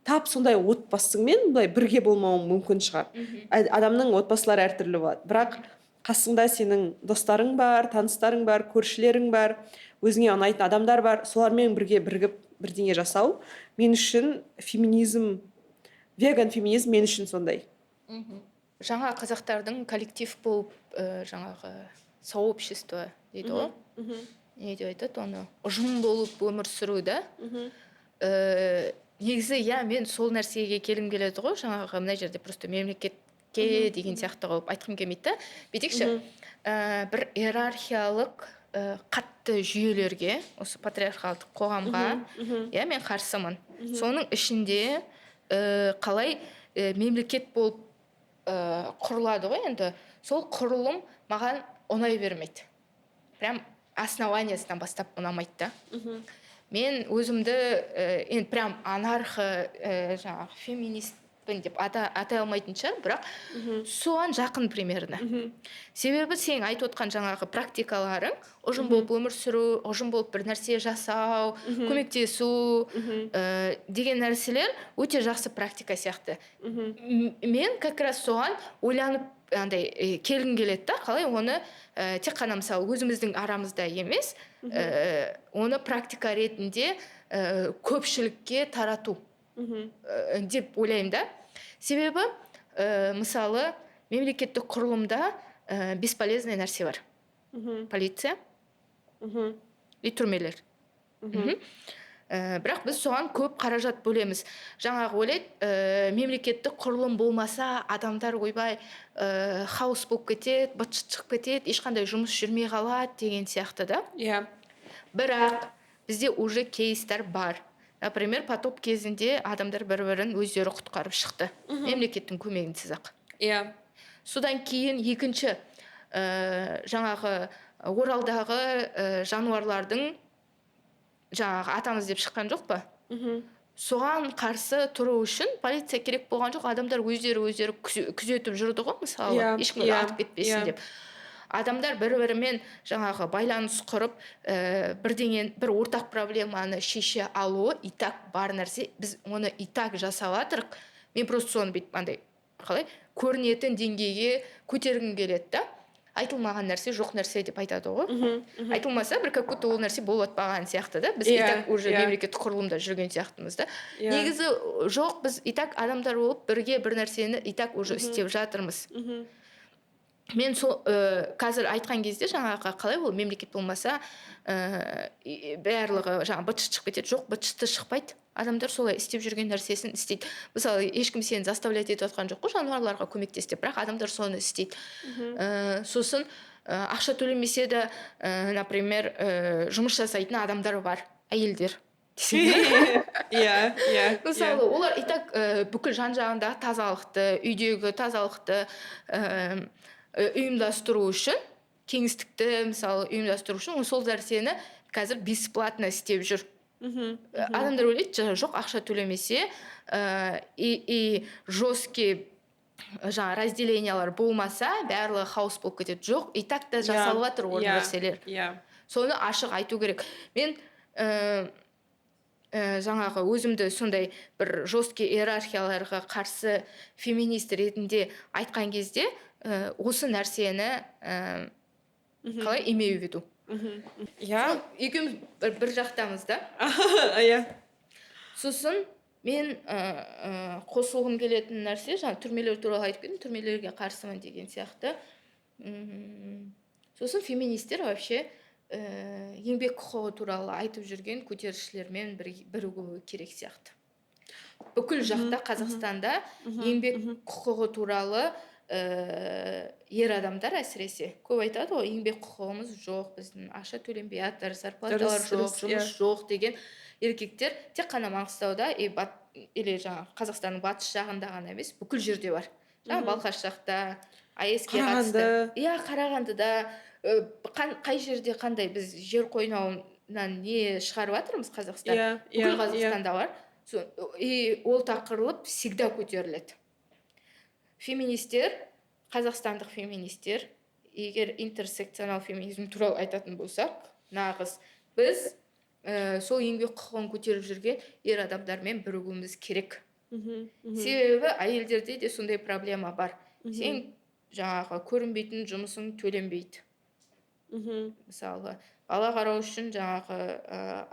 тап сондай отбасыңмен былай бірге болмауың мүмкін шығар. Адамның отбасылары әртүрлі болады. Бірақ қасыңда сенің достарың бар, таныстарың бар, көршілерің бар, өзіңе ұнайтын адамдар бар. Солармен бірігіп бірдеңе жасау мен үшін феминизм, веган феминизм мен үшін сондай. Жаңа қазақтардың коллектив болып, жаңағы сообщество дейді ғой. Не деп айтады оны? Ұжым болып өмір сүру да. Негізі, мен сол нәрсеге келім келеді ғой. Жаңағы мына жерде просто мемлекетке деген сияқты қылып айтқым келмейді. Бүйтейікші, бір иерархиялық қатты жүйелерге, осы патриархалдық қоғамға иә мен қарсымын. Соның ішінде қалай мемлекет болып құрылады ғой енді, сол құрылым маған ұнай бермейді. Прям основаниясынан бастап ұнамайды да. Мен өзімді енді прям жаңағы феминистпін деп атай алмайтын шығар, бірақ соған жақын примерно. Себебі сен айтып отқан жаңағы практикаларың, ұжым болып өмір сүру, ұжым болып бір нәрсе жасау, көмектесу деген нәрселер өте жақсы практика сияқты. Мен как раз соған ойланып андай келгім келеді да, қалай оны тек қана мысалы өзіміздің арамызда емес, оны практика ретінде көпшілікке тарату деп ойлаймын да. Себебі мысалы мемлекеттік құрылымда бесполезный нәрсе бар. Полиция и түрмелер. Бірақ біз соған көп қаражат бөлеміз. Жаңағы ойлайды, мемлекеттік құрылым болмаса адамдар ойбай хаос болып кетеді, быт-шыт шығып кетеді, ешқандай жұмыс жүрмей қалады деген сияқты да. Бірақ бізде уже кейстер бар. Например, потоп кезінде адамдар бір-бірін өздері құтқарып шықты. Мемлекеттің көмегінсіз ақ. Содан кейін екінші жаңағы Оралдағы жануарлардың жаңағы атамыз деп шыққан жоқ па? Соған қарсы тұру үшін полиция керек болған жоқ, адамдар өздері күзетіп жүрді ғой, мысалы, ешкім атып кетпесін деп. Адамдар бір-бірімен жаңағы байланыс құрып, бір ортақ проблеманы шеше алуы и так бар нәрсе, біз оны и так жасап жатырық. Мен просто соны бүйтіп андай қалай көрінетін деңгейге көтергім келеді да. Айтылмаған нәрсе жоқ нәрсе деп айтады ғой. Айтылмаса бір как-то ол нәрсе болып атпаған сияқты да. Біз и так уже мемлекеттік құрылымда жүрген сияқтымыз да. Негізі жоқ, біз и так адамдар болып бірге бір нәрсені и так уже істеп жатырмыз. Мен сол қазір айтқан кезде жаңағы қалай ол мемлекет болмаса барлығы жаңағы быт-шыт шығып кетеді. Жоқ, быт-шыты шықпайды. Адамдар солай істеп жүрген нәрсесін істейді. Мысалы, ешкім сені заставлять етіп отқан жоқ қой жануарларға көмектес деп, бірақ адамдар соны істейді. Сосын ақша төлемесе де, например, жұмыс жасайтын адамдар бар, әйелдер. Мысалы, олар и так бүкіл жан-жағындағы тазалықты, үйдегі тазалықты ұйымдастыру үшін, кеңістікті мысалы ұйымдастыру үшін сол нәрсені қазір бесплатно істеп жүр. Адамдар ойлайды, жоқ, ақша төлемесе и жесткий жаңа разделениялар болмаса, барлығы хаос болып кетеді. Жоқ, и так та жасалып жатыр ол нәрселер. Соны ашық айту керек. Мен жаңағы өзімді сондай бір жесткий иерархияларға қарсы феминист ретінде айтқан кезде осы нәрсені қалай имею в виду. Екеуміз бір жақтамыз да. Сосын мен қосылғым келетін нәрсе, жаңа түрмелер туралы айтып кеттім, түрмелерге қарсымын деген сияқты. Сосын феминистер вообще еңбек құқығы туралы айтып жүрген көтерілісшілермен бірігуі керек сияқты. Бүкіл жақта Қазақстанда еңбек құқығы туралы ер адамдар әсіресе көп айтады ғой, еңбек құқығымыз жоқ, біздің ақша төленбей жатыр, зарплаталар жоқ, жұмыс жоқ деген еркектер тек қана Маңғыстауда или жаңағы Қазақстанның батыс жағында ғана емес, бүкіл жерде бар. Жаңа Балқаш жақта, АЭС-ке қатысты. Қарағандыда, қай жерде қандай біз жер қойнауынан не шығарып жатырмыз Қазақстан. Бүкіл Қазақстанда бар. И ол тақырып всегда көтеріледі. Феминистер, қазақстандық феминистер, егер интерсекционал феминизм туралы айтатын болсақ, нағыз біз сол еңбек құқығын көтеріп жүрген ер адамдармен бірігуіміз керек. Себебі әйелдерде де сондай проблема бар. Сен жаңағы көрінбейтін жұмысың төленбейді. Мысалы, бала қарау үшін жаңағы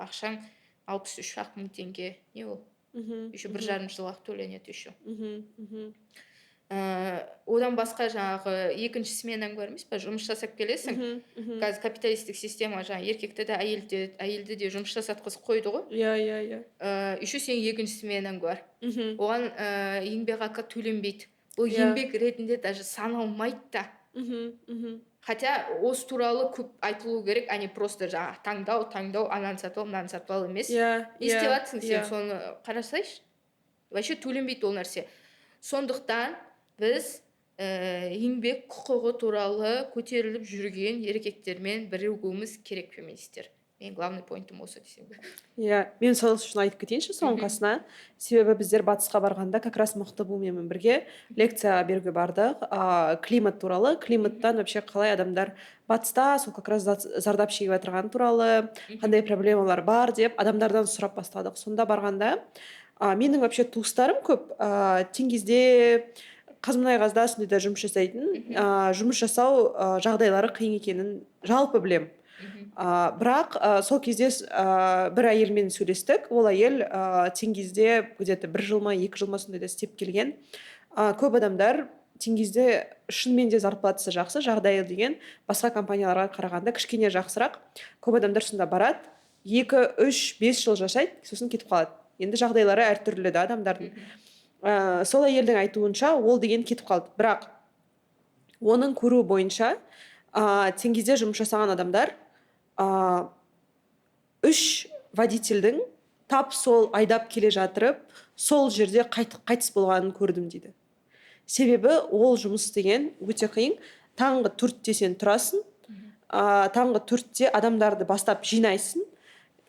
ақшаң 63 мың теңге. Не ол? Еще 1,5 жыл төленеді еще. Одан басқа жаңағы екінші сменаң бар емес па, жұмыс жасап келесің. Қазір капиталистік система жаңа еркекті де әйелді де жұмыс жасатқызып қойды ғой. Еще сен екінші сменаң бар. Оған еңбек ақы төленбейді. Ол еңбек ретінде даже саналмайды да. Хотя осы туралы көп айтылу керек, а не просто жаңағы таңдау ананы сатып ал мынаны сатып ал емес. Иә, Не істеп иә, жатсың сен, иә. соны қарасайшы, вообще төленбейді ол нәрсе. Сондықтан біз еңбек құқығы туралы көтеріліп жүрген еркектермен бірігуіміз керек, феминистер. Мен главный поинтым осы десем. Иә, мен сол үшін айтып кетейінші соның қасына. Себебі біздер батысқа барғанда как раз мықты бумен бірге лекция беруге бардық. Климат туралы, климаттан вообще қалай адамдар батыста сол как раз зардап шегіп жатырғаны туралы, қандай проблемалар бар деп адамдардан сұрап бастадық. Сонда барғанда менің вообще туыстарым көп теңгезде Қазмұнайгазда сондайда жұмыс жасайтын, жұмыс жасау жағдайлары қиын екенін жалпы білем. Бірақ сол кезде бір әйелмен сөйлестік. Ол әйел теңгезде где-то 1 жыл ма 2 жыл ма сондайда істеп келген. Көп адамдар теңгезде шынымен де зарплатасы жақсы, жағдайы деген басқа компанияларға қарағанда кішкене жақсырақ. Көп адамдар сонда барады, 2, 3, 5 жыл жасайды, сосын кетіп қалады. Енді жағдайлары әртүрлі да адамдардың. Сол әйелдің айтуынша ол деген кетіп қалды. Бірақ оның көруі бойынша теңгезде жұмыс жасаған адамдар 3 водительдің тап сол айдап келе жатырып, сол жерде қайтыс болғанын көрдім дейді. Себебі ол жұмыс деген өте қиын. Таңғы 4-те сен тұрасың, таңғы 4-те адамдарды бастап жинайсың.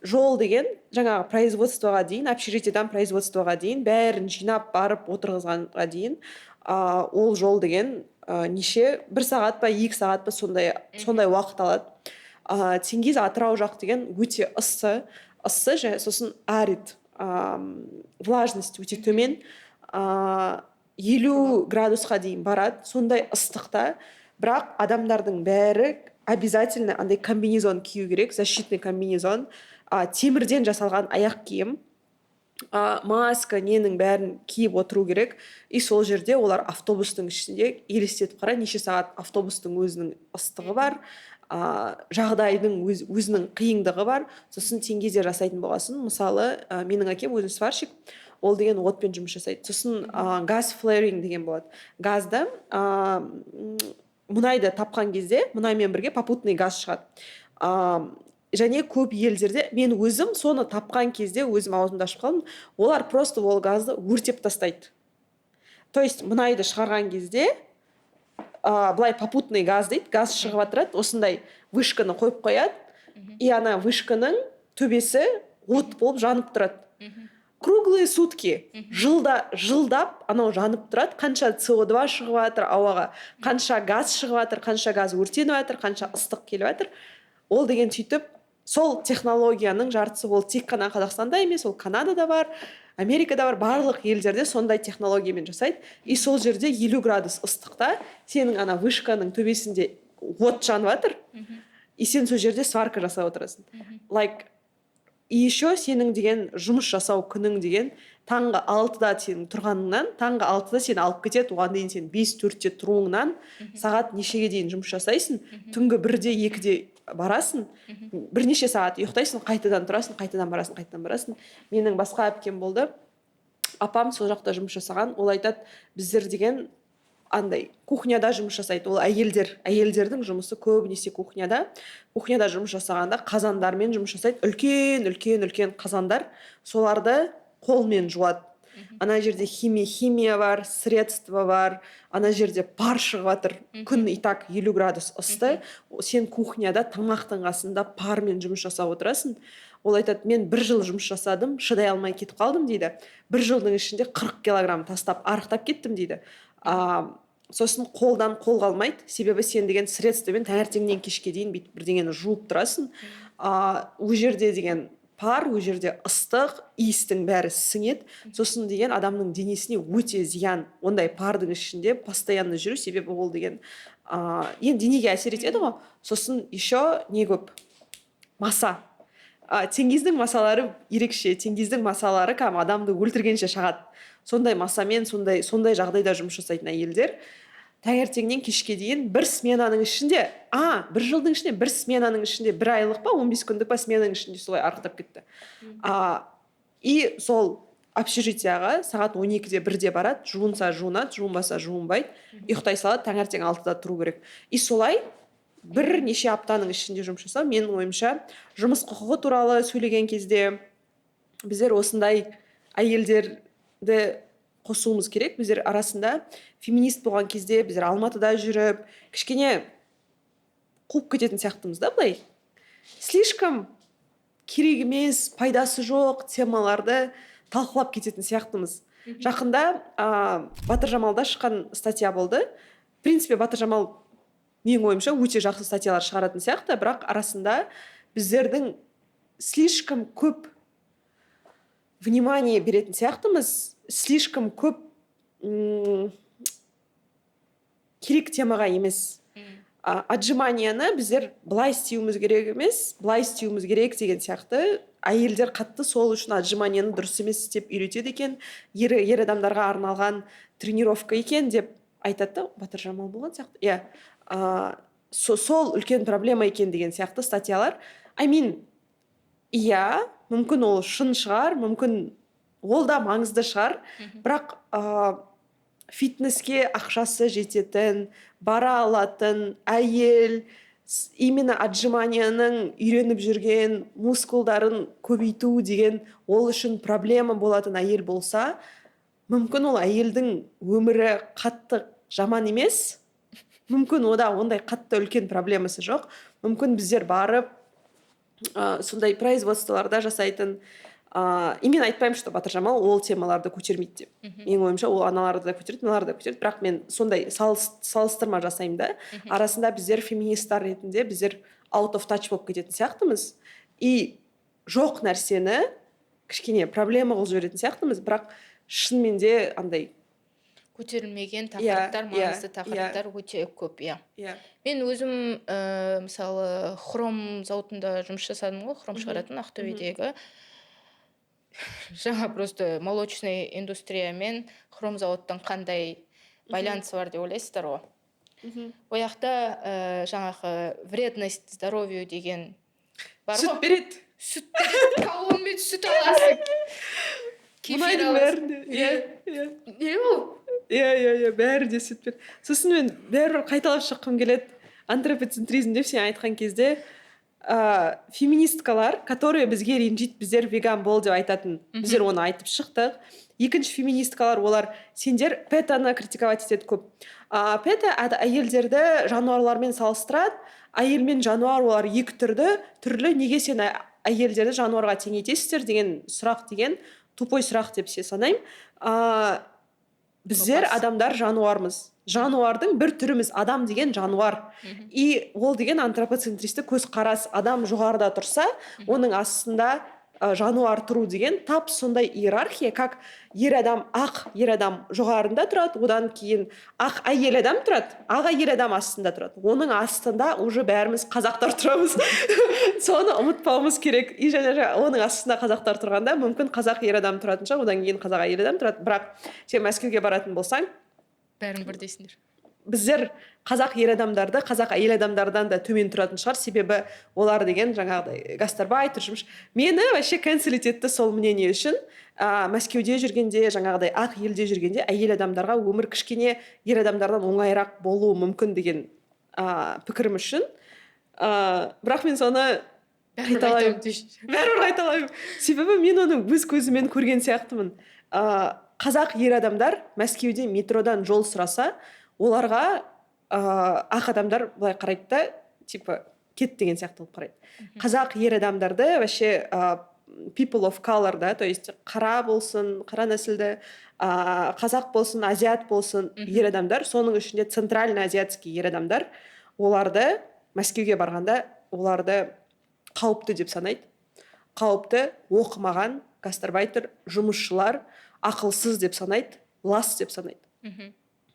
Жол деген жаңағы производствоға дейін, общежитиедан производствоға дейін бәрін жинап барып отырғызғанға дейін ол жол деген неше 1 сағат па 2 сағат па сондай уақыт алады. Теңгез Атырау жақ деген өте ыссы, сосын арид, влажность өте төмен, 50 градусқа дейін барады, сондай ыстықта. Бірақ адамдардың бәрі обязательно андай комбинезон кию керек, защитный комбинезон, темірден жасалған аяқ киім, маска, ненің бәрін киіп отыру керек. И сол жерде олар автобустың ішінде елестетіп қара, неше сағат автобустың өзінің ыстығы бар, жағдайдың өзінің қиындығы бар. Сосын теңгезде жасайтын болғасын. Мысалы, менің әкем өзі сварщик, ол деген отпен жұмыс жасайды. Сосын газ флэринг деген болады. Газда мұнайды тапқан кезде мұнаймен бірге попутный газ шығады. Және көп елдерде мен өзім соны тапқан кезде өзім аузымды ашып қалдым. Олар просто ол газды өртеп тастайды. То есть мұнайды шығарған кезде былай попутный газ дейді, газ шығып жатырады, осындай вышканы қойып қояды, и ана вышканың төбесі от болып жанып тұрады. Круглые сутки, жылдап анау жанып тұрады, қанша CO2 шығып жатыр ауаға, қанша газ шығып жатыр, қанша газ өртеніп жатыр, қанша ыстық келіп жатыр. Ол деген сөйтіп сол технологияның жартысы ол тек қана Қазақстанда емес, ол Канадада бар, Америкада бар, барлық елдерде сондай технологиямен жасайды. И сол жерде 50 градус ыстықта сенің ана вышканың төбесінде от жанып жатыр, и сен сол жерде сварка жасап отырасың. И еще сенің деген жұмыс жасау күнің деген таңғы 6-да сенің тұрғаныңнан, таңғы 6-да сені алып кетеді, оған дейін сен 5-4-те тұруыңнан сағат нешеге дейін жұмыс жасайсың, түнгі 1-де 2-де барасың, бірнеше сағат ұйықтайсың, қайтадан тұрасың, қайтадан барасың. Менің басқа әпкем болды, апам сол жақта жұмыс жасаған, ол айтады, біздер деген андай кухняда жұмыс жасайды. Ол әйелдердің жұмысы көбінесе кухняда жұмыс жасағанда қазандармен жұмыс жасайды. Үлкен қазандар, соларды қолмен жуады. Ана жерде химия бар, средство бар, ана жерде пар шығып жатыр. Күн и так 50 градус ысты. Сен кухняда тамақтың қасында пармен жұмыс жасап отырасың. Ол айтады, мен 1 жыл жұмыс жасадым, шыдай алмай кетіп қалдым дейді. 1 жылдың ішінде 40 килограмм тастап, арықтап кеттім дейді. Сосын қолдан қол қалмайды, себебі сен деген средствомен таңертеңнен кешке дейін бірдеңені жуып тұрасың. Ол жерде деген пар, ол жерде ыстық, иістің бәрі сіңеді. Сосын деген адамның денесіне өте зиян, ондай пардың ішінде постоянно жүру, себебі ол деген енді денеге әсер етеді ғой. Сосын еще не көп? Маса. Теңгездің масалары ерекше, теңгездің масалары адамды өлтіргенше шығады. Сондай масамен, сондай жағдайда жұмыс жасайтын әйелдер таңертеңнен кешке дейін 1 сменаның ішінде, 1 жылдың ішінде 1 сменаның ішінде 1 айлық па, 15 күндік па сменаның ішінде солай арықтап кетті. И сол общежитияға сағат 12-де 1-де барады, жуынса жуынады, жуынбаса жуынбайды, ұйықтай салады, таңертең 6-да тұру керек. И солай бірнеше аптаның ішінде жұмыс жасау, менің ойымша, жұмыс құқығы туралы сөйлеген кезде біздер осындай әйелдерді қосуымыз керек. Біздер арасында феминист болған кезде біздер Алматыда жүріп, кішкене қуып кететін сияқтымыз да, былай. Слишком керек емес, пайдасы жоқ темаларды талқылап кететін сияқтымыз. Жақында Батыр Жамалда шыққан статья болды. В принципе, Батыр Жамал менің ойымша өте жақсы статьялар шығаратын сияқты, бірақ арасында біздердің слишком көп внимание беретін сияқтымыз, слишком көп керек темаға емес. Отжиманияны біздер былай істеуіміз керек емес, былай істеуіміз керек деген сияқты. Әйелдер қатты сол үшін отжиманияны дұрыс емес істеп үйретеді екен, ер адамдарға арналған тренировка екен деп айтады. Батыр Жамал болған сияқты. Иә, сол үлкен проблема екен деген сияқты статьялар. Иә, мүмкін ол шын шығар, мүмкін ол да маңызды шығар, бірақ фитнеске ақшасы жететін, бара алатын әйел именно отжиманияның үйреніп жүрген мускулдарын көбейту деген ол үшін проблема болатын әйел болса, мүмкін ол әйелдің өмірі қатты жаман емес, мүмкін ода ондай қатты үлкен проблемасы жоқ. Мүмкін біздер барып сондай производстволарда жасайтын, мен айтпаймын, что Батыр Жамал ол темаларды көтермейді деп. Менің ойымша ол аналарды да көтереді, мыналарды да көтереді, бірақ мен сондай салыстырма жасаймын да. Арасында біздер феминистар ретінде біздер out of touch болып кететін сияқтымыз. И жоқ нәрсені кішкене проблема қылып жіберетін сияқтымыз, бірақ шынымен де андай көтерілмеген тақырыптар, маңызды тақырыптар өте көп. Мен өзім мысалы хром зауытында жұмыс жасадым ғой, хром шығаратын Ақтөбедегі. Жаңа просто молочный индустрия мен хром зауыттың қандай байланысы бар деп ойлайсыздар ғой. Ояқта жаңағы вредность здоровью деген бар ғой. Сүт береді. Сүт береді, талонмен сүт аласың. Мұнайдың бәрінде. Не ол? Иә, бәрі де сүт береді. Сосын мен бәрібір қайталап шыққым келеді. Антропоцентризм деп сен айтқан кезде феминисткалар, которые бізге ренжиді, біздер веган бол деп айтатын. Біздер оны айтып шықтық. Екінші феминисткалар, олар сендер петаны критиковать етеді көп. Пета әйелдерді жануарлармен салыстырады. Әйел мен жануар олар екі түрлі, неге сен әйелдерді жануарға теңейтесіздер деген сұрақ, деген тупой сұрақ деп санаймын. Біздер адамдар жануармыз. Жануардың бір түріміз, адам деген жануар. И ол деген антропоцентристік көзқарас. Адам жоғарыда тұрса, оның астында жануар тұру деген тап сондай иерархия, как ақ ер адам жоғарында тұрады, одан кейін ақ әйел адам тұрады, ақ әйел адам астында тұрады. Оның астында уже бәріміз қазақтар тұрамыз. Соны ұмытпауымыз керек. И және оның астында қазақтар тұрғанда, мүмкін қазақ ер адам тұратын шығар, одан кейін қазақ әйел адам тұрады. Бірақ сен Мәскеуге баратын болсаң, бәрін бірдейсіңдер. Біздер қазақ ер адамдарды қазақ әйел адамдардан да төмен тұратын шығар, себебі олар деген жаңағыдай гастарбайтер жұмыс. Мені вообще канцелить етті сол мнение үшін. Мәскеуде жүргенде, жаңағыдай ақ елде жүргенде әйел адамдарға өмір кішкене ер адамдардан оңайырақ болуы мүмкін деген пікірім үшін. Бірақ мен соны қайталаймын. Себебі мен оны өз көзімен көрген сияқтымын. Қазақ ер адамдар Мәскеуде метродан жол сұраса, оларға ақ адамдар былай қарайды да, типа кет деген сияқты болып қарайды. Қазақ ер адамдарды вообще people of color, да, то есть қара болсын, қара нәсілді, қазақ болсын, азиат болсын ер адамдар, соның ішінде центральный азиатский ер адамдар, оларды Мәскеуге барғанда оларды қауіпті деп санайды. Қауіпті, оқымаған, гастарбайтер, жұмысшылар, ақылсыз деп санайды, лас деп санайды.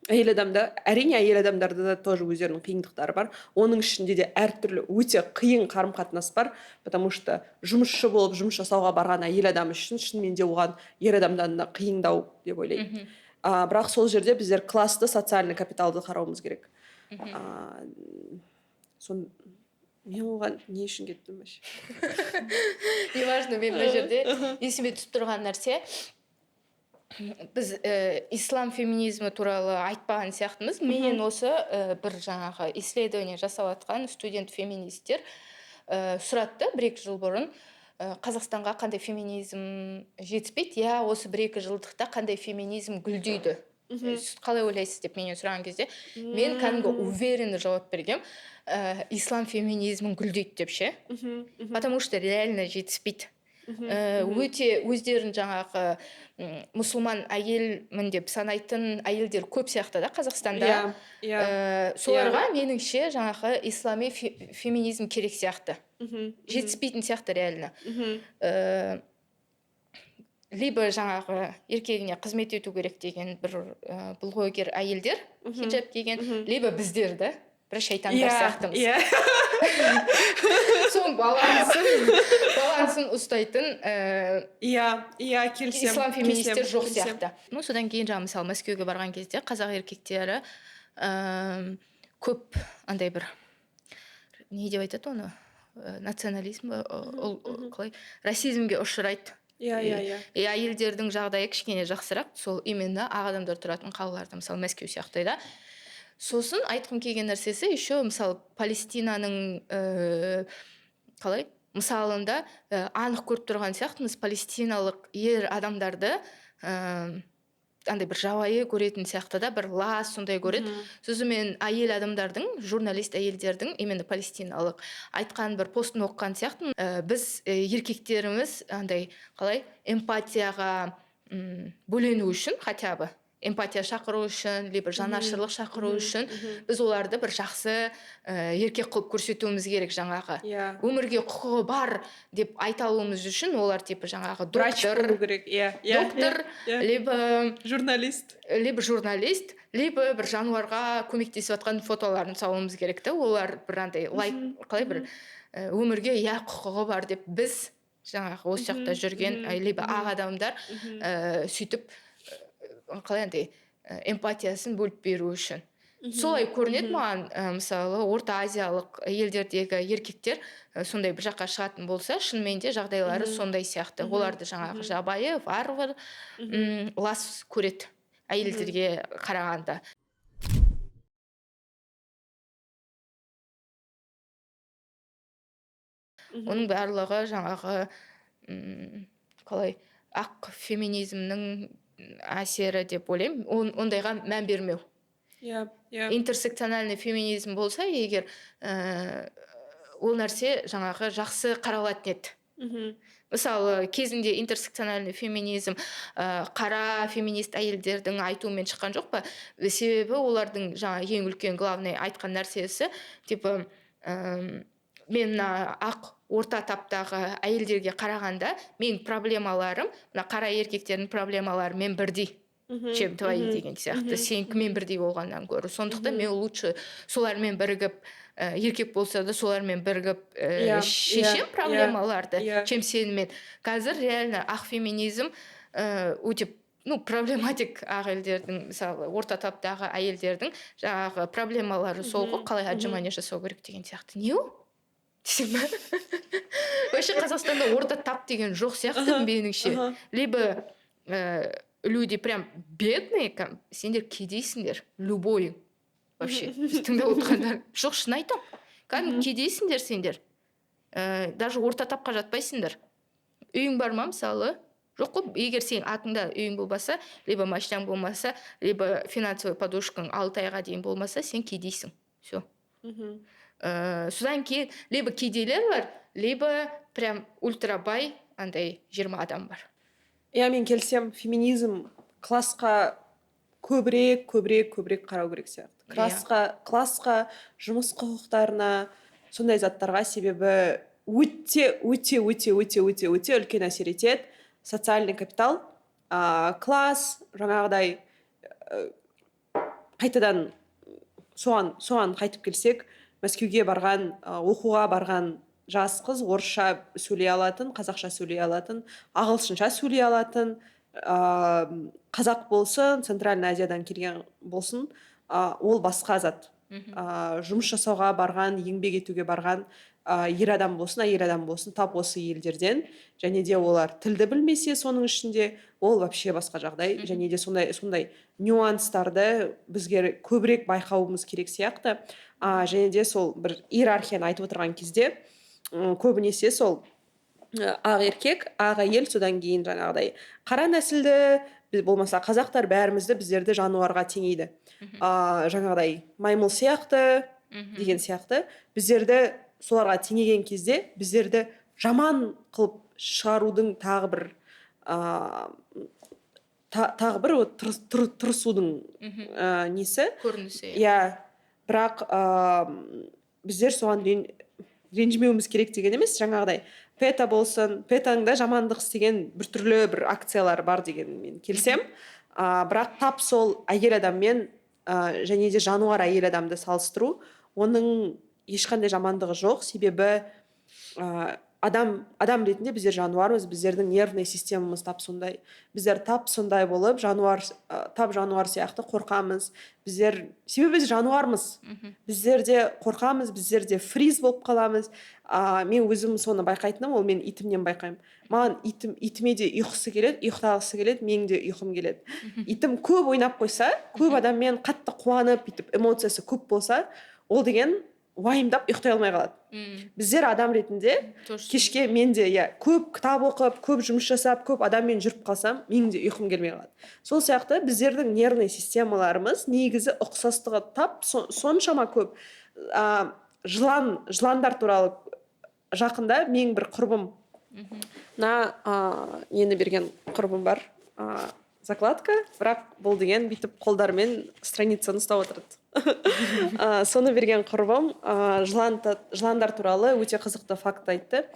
Әйел адамда, әрине әйел адамдарда да тоже өздерінің қиындықтары бар. Оның ішінде де әртүрлі өте қиын қарым-қатынас бар, потому что жұмысшы болып жұмыс жасауға барған әйел адам үшін шынымен де оған ер адамдан да қиындау деп ойлаймын. Бірақ сол жерде біздер класты, социальный капиталды қарауымыз керек. Мен оған не үшін кеттім? Не важно, мен бұл жерде есіме түсіп тұрған нәрсе, біз ислам феминизмі туралы айтпаған сияқтымыз. Менен осы бір жаңағы исследование жасап жатқан студент феминисттер сұратты 1-2 жыл бұрын Қазақстанға қандай феминизм жетіспейді, я осы 1-2 жылдықта қандай феминизм гүлдейді, қалай ойлайсыз деп менен сұраған кезде мен кәдімгі уверенно жауап бергем, ислам феминизмін гүлдейді деп ше, потому что реально жетіспейді. Өте өздерін жаңағы мұсылман әйелмін деп санайтын әйелдер көп сияқты да Қазақстанда. Соларға меніңше жаңағы ислами феминизм керек сияқты. Жетіспейтін сияқты реально. Либо жаңағы еркегіне қызмет ету керек деген бір бұлғойгер әйелдер хиджаб киген, либо біздер да бір шайтандар сияқтымыз. Соның балансын ұстайтын ислам феминистер жоқ сияқты. Содан кейін жаңа мысалы Мәскеуге барған кезде қазақ еркектері көп андай бір не деп айтады оны, национализм қалай, расизмге ұшырайды. Әйелдердің жағдайы кішкене жақсырақ, сол именно ақ адамдар тұратын қалаларда, мысалы Мәскеу сияқты да. Сосын айтқым келген нәрсесі еще мысалы Палестинаның қалай мысалында анық көріп тұрған сияқтымыз, палестиналық ер адамдарды андай бір жабайы көретін сияқты да, бір лас сондай көреді. Сосын мен әйел адамдардың, журналист әйелдердің, именно палестиналық айтқан бір постын оқыған сияқтымын. Біз еркектеріміз андай қалай эмпатияға бөлену үшін, хотя бы эмпатия шақыру үшін, либо жанашырлық шақыру үшін біз оларды бір жақсы еркек қылып көрсетуіміз керек жаңағы. Өмірге құқығы бар деп айта алуымыз үшін олар типа жаңағы доктор, либо журналист, либо бір жануарға көмектесіп жатқан фотоларын салуымыз керек та. Олар бір андай қалай бір өмірге құқығы бар деп біз жаңағы осы жақта жүрген либо ақ адамдар сөйтіп қалай андай эмпатиясын бөліп беру үшін. Солай көрінеді маған, мысалы Орта Азиялық елдердегі еркектер сондай бір жаққа шығатын болса, шынымен де жағдайлары сондай сияқты. Оларды жаңағы жабайы, варвар, лас көреді әйелдерге қарағанда. Оның барлығы жаңағы қалай ақ феминизмнің әсері деп ойлаймын. Ондайға мән бермеу. Интерсекциональный феминизм болса егер, ол нәрсе жаңағы жақсы қаралатын еді. Мысалы кезінде интерсекциональный феминизм қара феминист әйелдердің айтуымен шыққан жоқ па? Себебі олардың жаңа ең үлкен главный айтқан нәрсесі типа мен ақ орта таптағы әйелдерге қарағанда мен проблемаларым, қара еркектердің проблемалары мен бірдей, чем твои деген сияқты, сенікі бірдей болғаннан гөрі. Сондықтан мен лучше солармен бірігіп, еркек болса да солармен бірігіп шешем проблемаларды, чем сенімен. Қазір реально ақ феминизм өте проблематик ақ елдердің, мысалы орта таптағы әйелдердің жаңағы проблемалары сол ғой, қалай отжимание жасау керек деген сияқты. Не ол? Вообще Қазақстанда орта тап деген жоқ сияқты меніңше. Либо люди прям бедные, сендер кедейсіңдер, любой вообще. Тыңдап отырғандар жоқ, шын айтам. Кәдімгі кедейсіңдер сендер. Даже орта тапқа жатпайсыңдар. Үйің бар ма мысалы? Жоқ қой, егер сен атыңда үйің болмаса, либо машинаң болмаса, либо финансовый подушкаң 6 айға дейін болмаса, сен кедейсің. Все. Содан кейін либо кедейлер бар, либо прям ультрабай андай 20 адам бар. Мен келсем, феминизм классқа көбірек қарау керек сияқты. Классқа, жұмыс құқықтарына, сондай заттарға, себебі өте үлкен әсер етеді. Социальный капитал, класс, жаңағыдай қайтадан соған қайтып келсек, Мәскеуге барған, оқуға барған жас қыз орысша сөйлей алатын, қазақша сөйлей алатын, ағылшынша сөйлей алатын, қазақ болсын, Центральный Азиядан келген болсын, ол басқа зат. жұмыс жасауға барған, еңбек етуге барған ер адам болсын, әйел адам болсын, тап осы елдерден, және де олар тілді білмесе соның ішінде, ол вообще басқа жағдай, және де сондай нюанстарды бізге көбірек байқауымыз керек сияқты. Және де сол бір иерархияны айтып отырған кезде көбінесе сол ақ еркек, ақ әйел, содан кейін жаңағыдай қара нәсілді, болмаса қазақтар бәрімізді, біздерді жануарға теңейді. Жаңағыдай маймыл сияқты деген сияқты біздерді соларға теңеген кезде біздерді жаман қылып шығарудың тағы бір тырысудың несі көрінісі. бірақ біздер соған ренжімеуіміз керек деген емес. Жаңағыдай пета болсын, петаның да жамандық істеген біртүрлі бір акциялар бар деген мен келсем, бірақ тап сол әйел адаммен және де жануар әйел адамды салыстыру, оның ешқандай жамандығы жоқ. Себебі адам ретінде біздер жануармыз, біздердің нервный системамыз тап сондай. Біздер тап сондай болып, тап жануар сияқты қорқамыз. Себебі біз жануармыз. Біздер де қорқамыз, біздер де фриз болып қаламыз. Мен өзім соны байқайтыным, ол мен итімнен байқаймын. Маған итіме де ұйқысы келеді, ұйықтағысы келеді, менің де ұйқым келеді. Итім көп ойнап қойса, көп адаммен қатты қуанып, эмоциясы көп болса, ол деген уайымдап ұйықтай алмай қалады. Біздер адам ретінде кешке мен де көп кітап оқып, көп жұмыс жасап, көп адаммен жүріп қалсам, менің де ұйқым келмей қалады. Сол сияқты біздердің нервный системаларымыз негізі ұқсастығы тап соншама көп. Жыландар туралы жақында менің бір құрбым нені берген құрбым бар, закладка, бірақ бұл деген бүйтіп қолдармен страницаны ұстап отырды. Соны берген құрбым жыландар туралы өте қызықты факт айтты.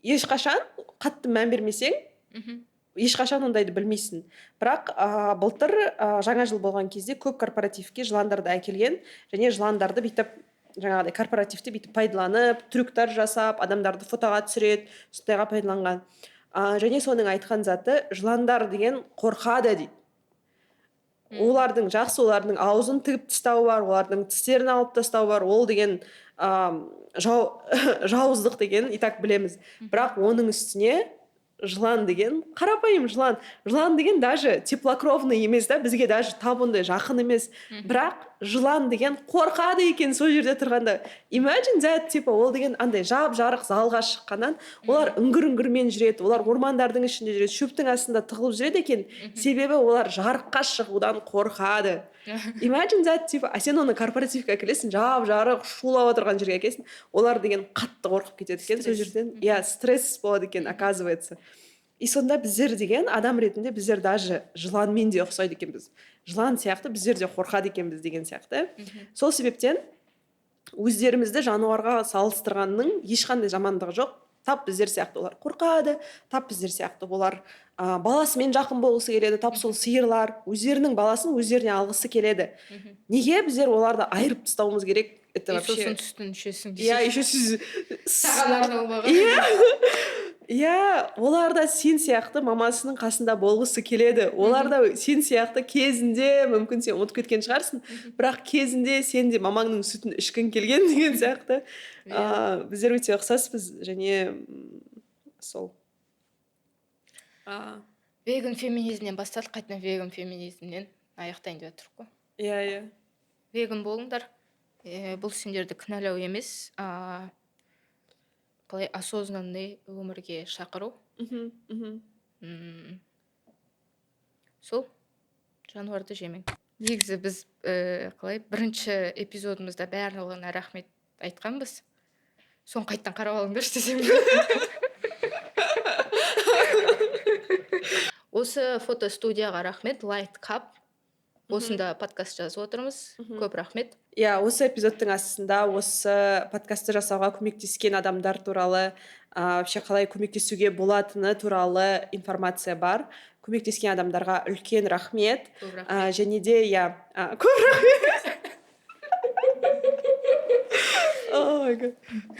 Ешқашан қатты мән бермесең, ешқашан ондайды білмейсің. Бірақ былтыр жаңа жыл болған кезде көп корпоративке жыландарды әкелген, және жыландарды бүйтіп жаңағыдай корпоративті бүйтіп пайдаланып, трюктар жасап, адамдарды фотоға түсіреді, сондайға пайдаланған. Және соның айтқан заты, жыландар деген қорқады дейді. Олардың жақсы, олардың аузын тігіп тастау бар, олардың тістерін алып тастау бар, ол деген жауыздық деген итак білеміз. Бірақ оның үстіне жылан деген, қарапайым жылан деген даже теплокровный емес да, бізге даже тап ондай жақын емес. Бірақ жылан деген қорқады екен сол жерде тұрғанда. Imagine that, ол деген андай жап-жарық залға шыққаннан, олар үңгір-үңгірмен жүреді, олар ормандардың ішінде жүреді, шөптің астында тығылып жүреді екен, себебі олар жарыққа шығудан қорқады. Imagine that, сен оны корпоративке әкелесің, жап-жарық шулап отырған жерге әкелесің, олар деген қатты қорқып кетеді екен сол жерден. Стресс болады екен, оказывается. И сонда біздер деген адам ретінде біздер даже жыланмен де ұқсайды екенбіз. Жылан сияқты біздер де қорқады екенбіз деген сияқты. Сол себептен өздерімізді жануарға салыстырғанның ешқандай жамандығы жоқ. Тап біздер сияқты олар қорқады, тап біздер сияқты олар баласымен жақын болғысы келеді, тап сол сиырлар өздерінің баласын өздеріне алғысы келеді. Неге біздер оларды айырып тастауымыз керек? Это вообще... Сосын түстің ішесің. Еще саған арналмаған. Олар да сен сияқты мамасының қасында болғысы келеді. Олар да сен сияқты кезінде, мүмкін сен ұмытып кеткен шығарсың, бірақ кезінде сен де мамаңның сүтін ішкің келген деген сияқты. Біздер өте ұқсаспыз, және сол. Веган феминизмнен бастадық, қайтадан веган феминизмнен аяқтайын деп отырмық қой. Веган болыңдар. Бұл сендерді кінәлау емес, қалай осознанный өмірге шақыру. Сол жануарды жемең. Негізі біз қалай бірінші эпизодымызда барлығына рахмет айтқанбыз. Соны қайттан қарап алыңдаршы десем. Осы фотостудияға рахмет, Light Cup. Осында подкаст жазып отырмыз. Көп рахмет. Осы эпизодтың астында осы подкастты жасауға көмектескен адамдар туралы, вообще қалай көмектесуге болатыны туралы информация бар. Көмектескен адамдарға үлкен рахмет. Және де, көп рахмет.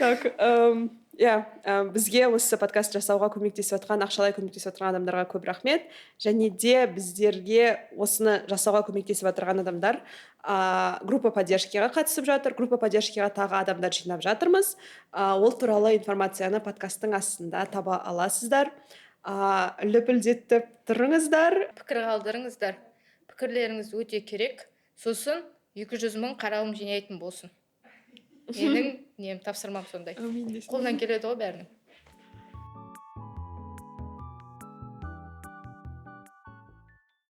Так, Иә, бізге осы подкаст жасауға көмектесіп жатқан, ақшалай көмектесіп жатқан адамдарға көп рахмет. Және де біздерге осыны жасауға көмектесіп отырған адамдар группа поддержкиға қатысып жатыр. Группа поддержкиға тағы адамдар жинап жатырмыз. Ол туралы информацияны подкасттың астында таба аласыздар. Лүпілдетіп тұрыңыздар. Пікір қалдырыңыздар. Пікірлеріңіз өте керек. Сосын 200 000 қаралым жинайтын болсын. Менің тапсырмам сондай. Қолдан келеді ғой бәрінің.